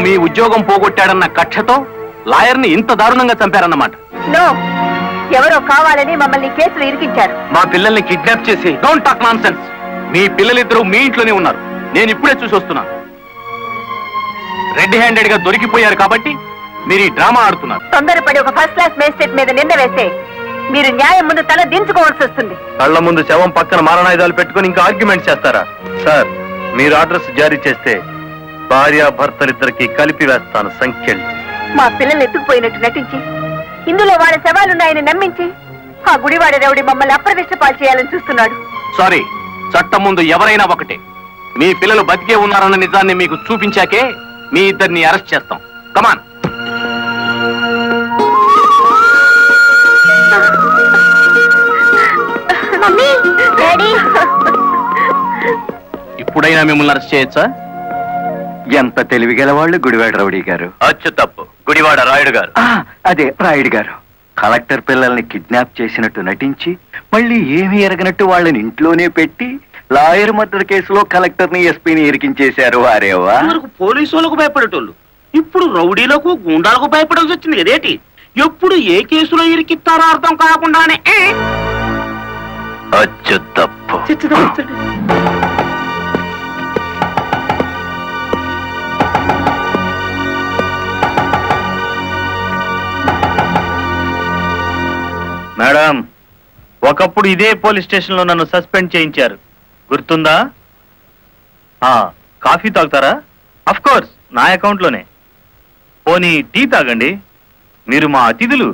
మీ ఉద్యోగం పోగొట్టాడన్న కక్షతో లాయర్ని ఇంత దారుణంగా చంపారన్నమాట. నో, ఎవరో కావాలని మమ్మల్ని కేసులు ఇరికించారు. మా పిల్లల్ని కిడ్నాప్ చేసి డోంట్ టాక్ నాన్సెన్స్. మీ పిల్లలిద్దరూ మీ ఇంట్లోనే ఉన్నారు. నేను ఇప్పుడే చూసి వస్తున్నాను. రెడ్ హ్యాండెడ్ గా దొరికిపోయారు కాబట్టి మీరు ఈ డ్రామా ఆడుతున్నారు. తొందరపడి ఒక ఫస్ట్ క్లాస్ మేజిస్ట్రేట్ మీద నింద వేస్తే మీరు న్యాయం ముందు తల దించుకోవాల్సి వస్తుంది. కళ్ల ముందు శవం పక్కన మారణాయుధాలు పెట్టుకుని ఇంకా ఆర్గ్యుమెంట్ చేస్తారా? సార్, మీరు ఆర్డర్స్ జారీ చేస్తే భార్యాభర్తలిద్దరికి కలిపి వేస్తాను సంఖ్యలు. మా పిల్లలు ఎత్తుకుపోయినట్టు నటించి ఇందులో వాళ్ళ శవాలున్నాయని నమ్మించి ఆ గుడివాడ రౌడీ మమ్మల్ని అప్రదిష్ట పాలు చేయాలని చూస్తున్నాడు. సారీ, చట్టం ముందు ఎవరైనా ఒకటే. మీ పిల్లలు బతికే ఉన్నారన్న నిజాన్ని మీకు చూపించాకే మీ ఇద్దరిని అరెస్ట్ చేస్తాం. కమాన్. ఇప్పుడైనా మిమ్మల్ని అరెస్ట్ చేయొచ్చా? ఎంత తెలివిగల వాళ్ళు గుడివాడ రౌడీ గారు. అచ్చు తప్పు, గుడివాడ రాయుడు గారు. అదే రాయుడు గారు. కలెక్టర్ పిల్లల్ని కిడ్నాప్ చేసినట్టు నటించి మళ్ళీ ఏమీ ఎరగనట్టు వాళ్ళని ఇంట్లోనే పెట్టి లాయర్ మర్డర్ కేసులో కలెక్టర్ ని ఎస్పీని ఇరికించేశారు. వారేవా పోలీసు వాళ్ళకు భయపడేటోళ్ళు ఇప్పుడు రౌడీలకు గుండాలకు భయపడాల్సి వచ్చింది కదేటి? ఎప్పుడు ఏ కేసులో ఇరికిస్తారో అర్థం కాకుండానే అచ్చు తప్పు. మేడం, ఒకప్పుడు ఇదే పోలీస్ స్టేషన్ లో నన్ను సస్పెండ్ చేయించారు, గుర్తుందా? కాఫీ తాగుతారా? అఫ్ కోర్స్, నా అకౌంట్ లోనే. పోనీ టీ తాగండి, మీరు మా అతిథులు.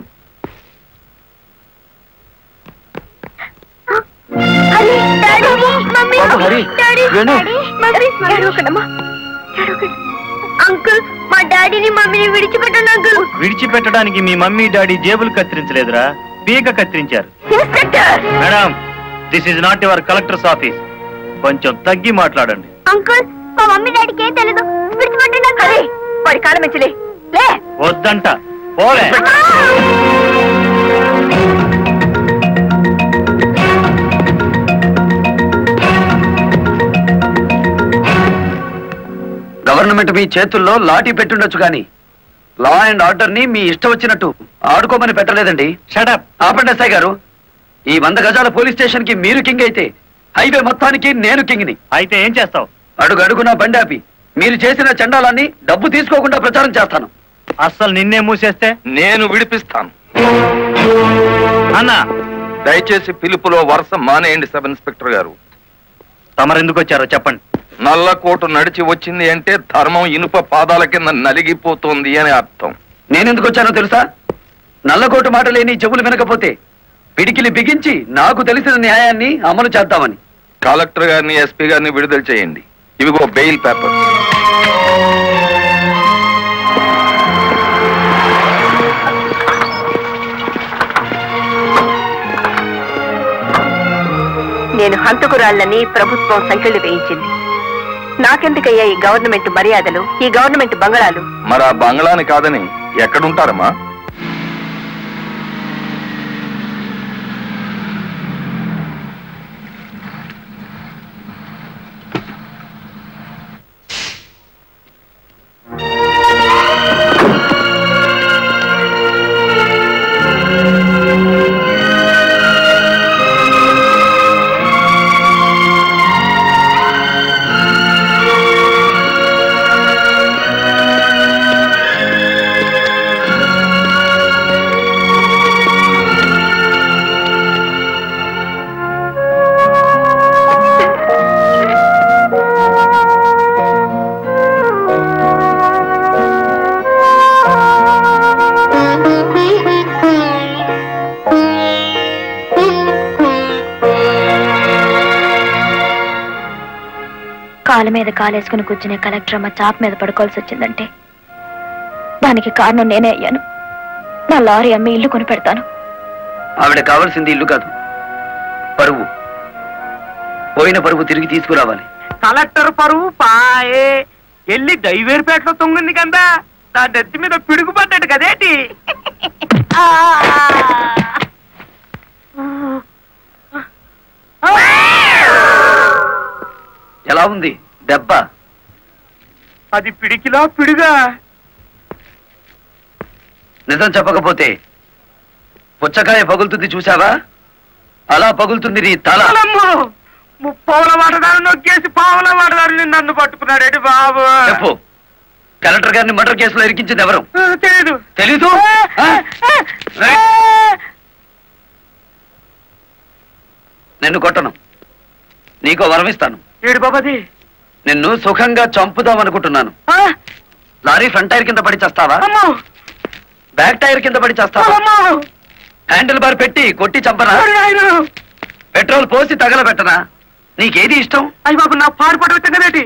అంకుల్, మా డాడీని మమ్మీని విడిచిపెట్టండి అంకుల్. విడిచిపెట్టడానికి మీ మమ్మీ డాడీ జేబులు కత్తిరించలేదురా, పీక కత్తిరించారు. Madam, this is not your collector's office. కొంచెం తగ్గి మాట్లాడండి. అంకుల్, మా మమ్మీ డాడీకి ఏం తెలీదు, విడిచిపెట్టండి అంకుల్. వాడి కాలం మంచిలే. వద్దంట, పోలే. గవర్నమెంట్ మీ చేతుల్లో లాఠీ పెట్టుండొచ్చు కానీ లా అండ్ ఆర్డర్ ని మీ ఇష్టం వచ్చినట్టు ఆడుకోమని పెట్టలేదండి. షటప్. ఆపండి ఎస్ఐ గారు. ఈ 100 గజాల పోలీస్ స్టేషన్ కి మీరు కింగ్ అయితే హైవే మొత్తానికి నేను కింగ్ని. అయితే ఏం చేస్తావు? అడుగు అడుగున బండి ఆపి మీరు చేసిన చండాలాన్ని డబ్బు తీసుకోకుండా ప్రచారం చేస్తాను. అస్సలు నిన్నే మూసేస్తే నేను విడిపిస్తాను. అన్నా, దయచేసి పిలుపులో వరుస మానేయండి సబ్ ఇన్స్పెక్టర్ గారు. తమరెందుకు వచ్చారో చెప్పండి. నల్లకోటు నడిచి వచ్చింది అంటే ధర్మం ఇనుప పాదాల కింద నలిగిపోతుంది అని అర్థం. నేనెందుకు వచ్చానో తెలుసా? నల్లకోటు మాట లేని చెవులు వినకపోతే పిడికిలి బిగించి నాకు తెలిసిన న్యాయాన్ని అమలు చేద్దామని. కలెక్టర్ గారిని, ఎస్పీ గారిని విడుదల చేయండి. ఇవిగో బెయిల్ పేపర్. నేను హంతకురాళ్ళని ప్రభుత్వం సంఖ్యలు వేయించింది. నాకెందుకయ్యా ఈ గవర్నమెంట్ మర్యాదలు, ఈ గవర్నమెంట్ బంగళాలు? మరి ఆ బంగ్లాని కాదని ఎక్కడుంటారమ్మా? కాలు మీద కాలేసుకుని కూర్చునే కలెక్టర్ అమ్మ చాప్ మీద పడుకోవాల్సి వచ్చిందంటే దానికి కారణం నేనే అయ్యాను. నా లారీ అమ్మి ఇల్లు కొని పెడతాను. ఆవిడ కావాల్సింది ఇల్లు కాదు, పరువు. పోయిన పరువు తిరిగి తీసుకురావాలి. కలెక్టర్ పరువు పాయే వెళ్ళి దైవేరుపేటలో తొంగింది కదా, నా నెత్తి మీద పిడుగు పడ్డాడు కదేటి. ఎలా ఉంది దెబ్బ? అది పిడికిలా పిడుగా. నిజం చెప్పకపోతే పుచ్చకాయ పగులుతుంది చూసావా, అలా పగులుతుంది నీ తల. ముప్పవల వాడదారు నొక్కేసి పావుల వాడదారు నన్ను పట్టుకున్నాడేటి బాబు. చెప్పు, కలెక్టర్ గారిని మర్డర్ కేసులో ఇరికించింది ఎవరు? తెలీదు. తెలీదు? నిన్ను కొట్టను, నీకో వరమిస్తాను. ఏడు బాబాది, నిన్ను సుఖంగా చంపుదామనుకుంటున్నాను. లారీ ఫ్రంట్ టైర్ కింద పడి చేస్తావా, బ్యాక్ టైర్ కింద పడి చేస్తావా, హ్యాండిల్ బార్ పెట్టి కొట్టి చంపనా, పెట్రోల్ పోసి తగలబెట్టనా? నీకేది ఇష్టం? అయ్యి బాబు, నా పాడుపడ తిన్నదేటి.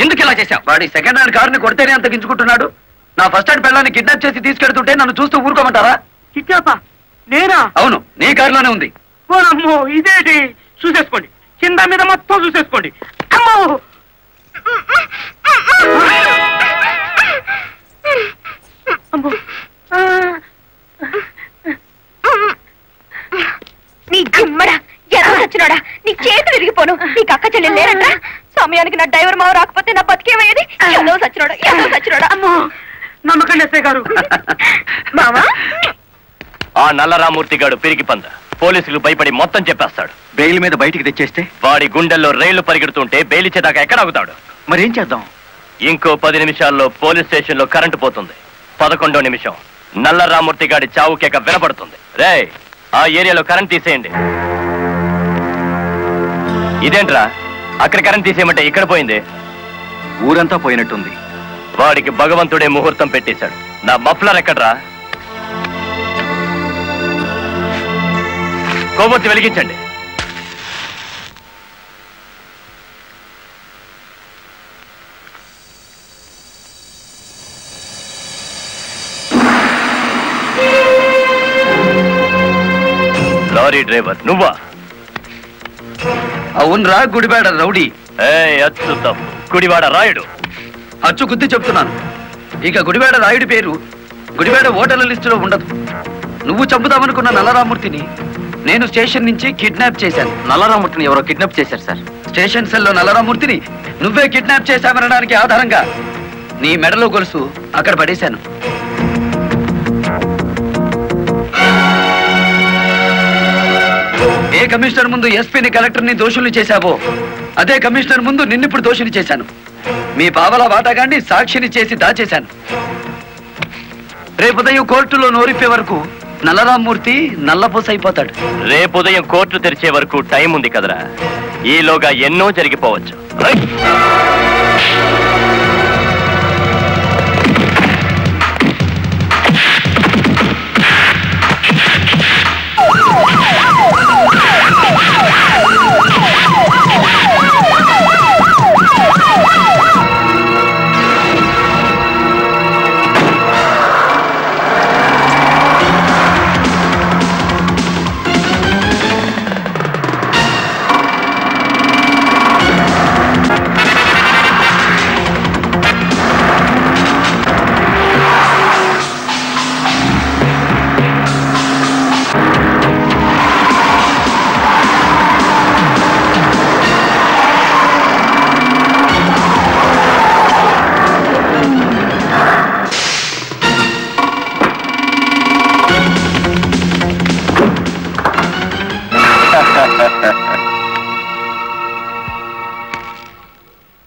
ఎందుకు ఇలా చేశావు? వాడి సెకండ్ హ్యాండ్ కారుని కొడితేనే అంత గించుకుంటున్నాడు. నా ఫస్ట్ హ్యాండ్ పిల్లాన్ని కిడ్నాప్ చేసి తీసుకెడుతుంటే నన్ను చూస్తూ ఊరుకోమంటారా? కిడ్నాపా? నేనా? అవును, నీ కారులోనే ఉంది. ఓనమ్మో, ఇదేటి? చూసేసుకోండి, కింద మీద మొత్తం చూసేసుకోండి. అమ్మో, అమ్మో, నీ జిమ్మడా ఎలా చచ్చినాడా? నీ చేతులు విరిగిపోను. నీకు అక్క చెల్లెలు లేరంట. సమయానికి నా డ్రైవర్ మావ రాకపోతే నా బతికేమయ్యేది. ఏదో సచ్చినాడా, ఏదో సచ్చినాడా. అమ్మో, నమ్మకండి ఎస్ఐ గారు. మావా, ఆ నల్లరామూర్తి గాడు పిరికి పంద పోలీసులు భయపడి మొత్తం చెప్పేస్తాడు. బెయిల్ మీద బయటికి తెచ్చేస్తే వాడి గుండెల్లో రైళ్లు పరిగెడుతుంటే బెయిల్ ఇచ్చేదాకా ఎక్కడ ఆగుతాడు? మరేం చేద్దాం? ఇంకో 10 నిమిషాల్లో పోలీస్ స్టేషన్ లో కరెంటు పోతుంది. 11వ నిమిషం నల్లరామూర్తి గాడి చావు కేక వినపడుతుంది. రే, ఆ ఏరియాలో కరెంట్ తీసేయండి. ఇదేంట్రా, అక్కడ కరెంట్ తీసేయమంటే ఇక్కడ పోయింది? ఊరంతా పోయినట్టుంది. వాడికి భగవంతుడే ముహూర్తం పెట్టేశాడు. నా మఫ్లర్ ఎక్కడ్రా? కొవ్వొత్తి వెలిగించండి. లారీ డ్రైవర్ నువ్వా? అవునరా, గుడివాడ రౌడీ. అచ్చు తప్పు, గుడివాడ రాయుడు. అచ్చు గుద్ది చెప్తున్నాను. ఇక గుడివాడ రాయుడి పేరు గుడివాడ ఓటర్ల లిస్టులో ఉండదు. నువ్వు చంపుదామనుకున్న నల్లరామూర్తిని నేను స్టేషన్ నుంచి కిడ్నాప్ చేశాను. నల్లరామూర్తిని ఎవరో కిడ్నాప్ చేశారు సార్. స్టేషన్ సెల్లో నల్లరామూర్తిని నువ్వే కిడ్నాప్ చేశామనడానికి ఆధారంగా నీ మెడలో గొలుసు అక్కడ పడేశాను. ఏ కమిషనర్ ముందు ఎస్పీని కలెక్టర్ని దోషుల్ని చేశావో అదే కమిషనర్ ముందు నిన్నిప్పుడు దోషుని చేశాను. మీ పావల వాటాగాన్ని సాక్షిని చేసి దాచేశాను. రేపు ఉదయం కోర్టులో నోరిప్పే వరకు నల్లరామూర్తి నల్లపూస అయిపోతాడు. రేపు ఉదయం కోర్టు తెరిచే వరకు టైం ఉంది కదరా, ఈలోగా ఎన్నో జరిగిపోవచ్చు.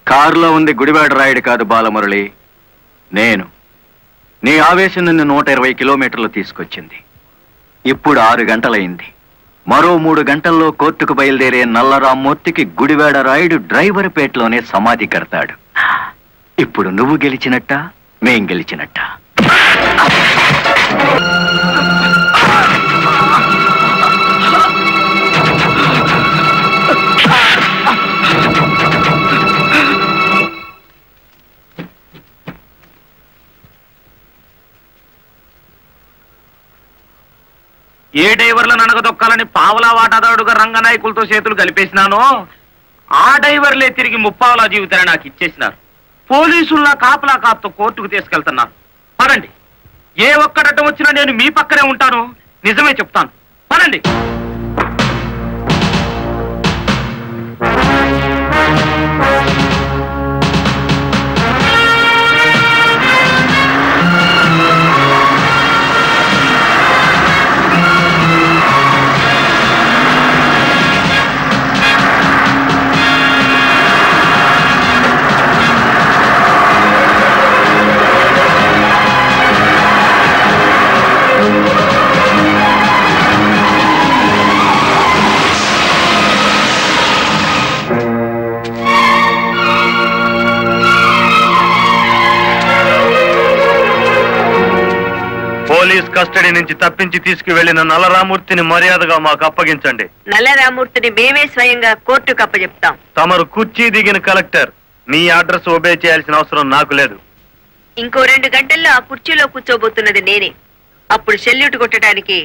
కారులో ఉంది గుడివాడ రాయుడు కాదు బాలమురళి, నేను. నీ ఆవేశం నిన్ను 120 కిలోమీటర్లు తీసుకొచ్చింది. ఇప్పుడు 6 గంటలైంది. మరో 3 గంటల్లో కోర్టుకు బయలుదేరే నల్లరామ్మూర్తికి గుడివాడ రాయుడు డ్రైవర్ పేటలోనే సమాధి కడతాడు. ఇప్పుడు నువ్వు గెలిచినట్ట, మేం గెలిచినట్ట. ఏ డ్రైవర్లను అనగదొక్కాలని పావలా వాటాదారుడుగా రంగనాయకులతో చేతులు కలిపేసినానో ఆ డ్రైవర్లే తిరిగి ముప్పావలా జీవితాన్ని నాకు ఇచ్చేసినారు. పోలీసుల్లా కాపలా కాపుతో కోర్టుకు తీసుకెళ్తున్నారు. పదండి, ఏ ఒక్కడటం వచ్చినా నేను మీ పక్కనే ఉంటాను. నిజమే చెప్తాను, పదండి. పోలీస్ కస్టడీ నుంచి తప్పించి తీసుకువెళ్లిన నల్లరామూర్తిని మర్యాదగా మాకు అప్పగించండి. నల్లరామూర్తిని మేమే స్వయంగా కోర్టుకు అప్పచెప్తాం. తమరు కుర్చీ దిగిన కలెక్టర్, మీ అడ్రస్ ఒబే చేయాల్సిన అవసరం నాకు లేదు. ఇంకో 2 గంటల్లో ఆ కుర్చీలో కూర్చోబోతున్నది నేనే. అప్పుడు సెల్యూట్ కొట్టడానికి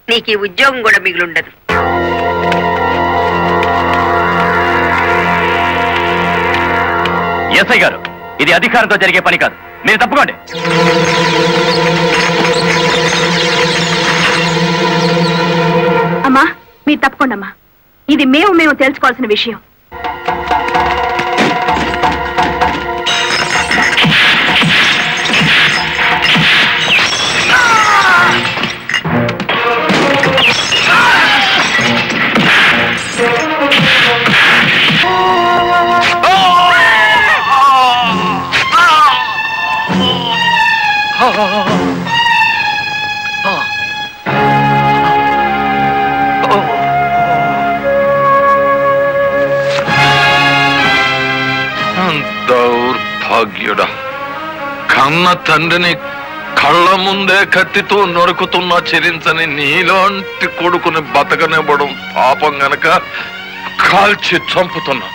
నీకు ఈ ఉద్యోగం కూడా మిగిలుండదు. ఎస్ఐ గారు, ఇది అధికారంతో జరిగే పని కాదు, మీరు తప్పుకోండి. అమ్మా, మీరు తప్పకుండా అమ్మా. ఇది మేము తెలుసుకోవాల్సిన విషయం. దౌర్భాగ్యుడా, కన్న తండ్రిని కళ్ళ ముందే కత్తితో నరుకుతున్నా చెరించని నీలాంటి కొడుకుని బతకనివ్వడం పాపం గనక కాల్చి చంపుతున్నా.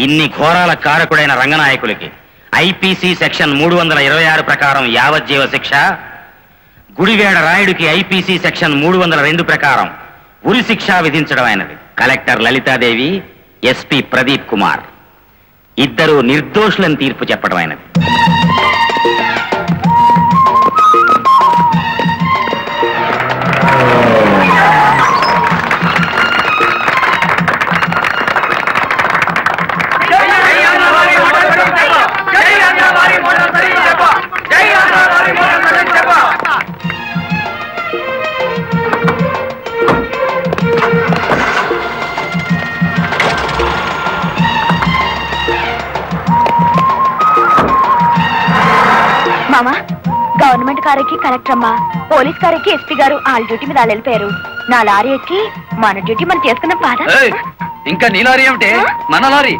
ఇన్ని ఘోరాల కారకుడైన రంగనాయకులకి ఐపీసీ సెక్షన్ 326 ప్రకారం యావజ్జీవ శిక్ష, గుడివేడ రాయుడికి ఐపీసీ సెక్షన్ 302 ప్రకారం ఉరి శిక్ష విధించడం అయినది. కలెక్టర్ లలితాదేవి, ఎస్పీ ప్రదీప్ కుమార్ ఇద్దరు నిర్దోషులను తీర్పు చెప్పడం అయినది. మామా, గవర్నమెంట్ కారెక్కి కలెక్టర్ అమ్మా, పోలీస్ కారెక్కి ఎస్పీ గారు వాళ్ళ డ్యూటీ మీద వాళ్ళు వెళ్ళిపోయారు. నా లారీ ఎక్కి మన డ్యూటీ మనం చేసుకున్నాం. పాదా ఇంకా నీ లారీ ఏమిటి? మన లారీ.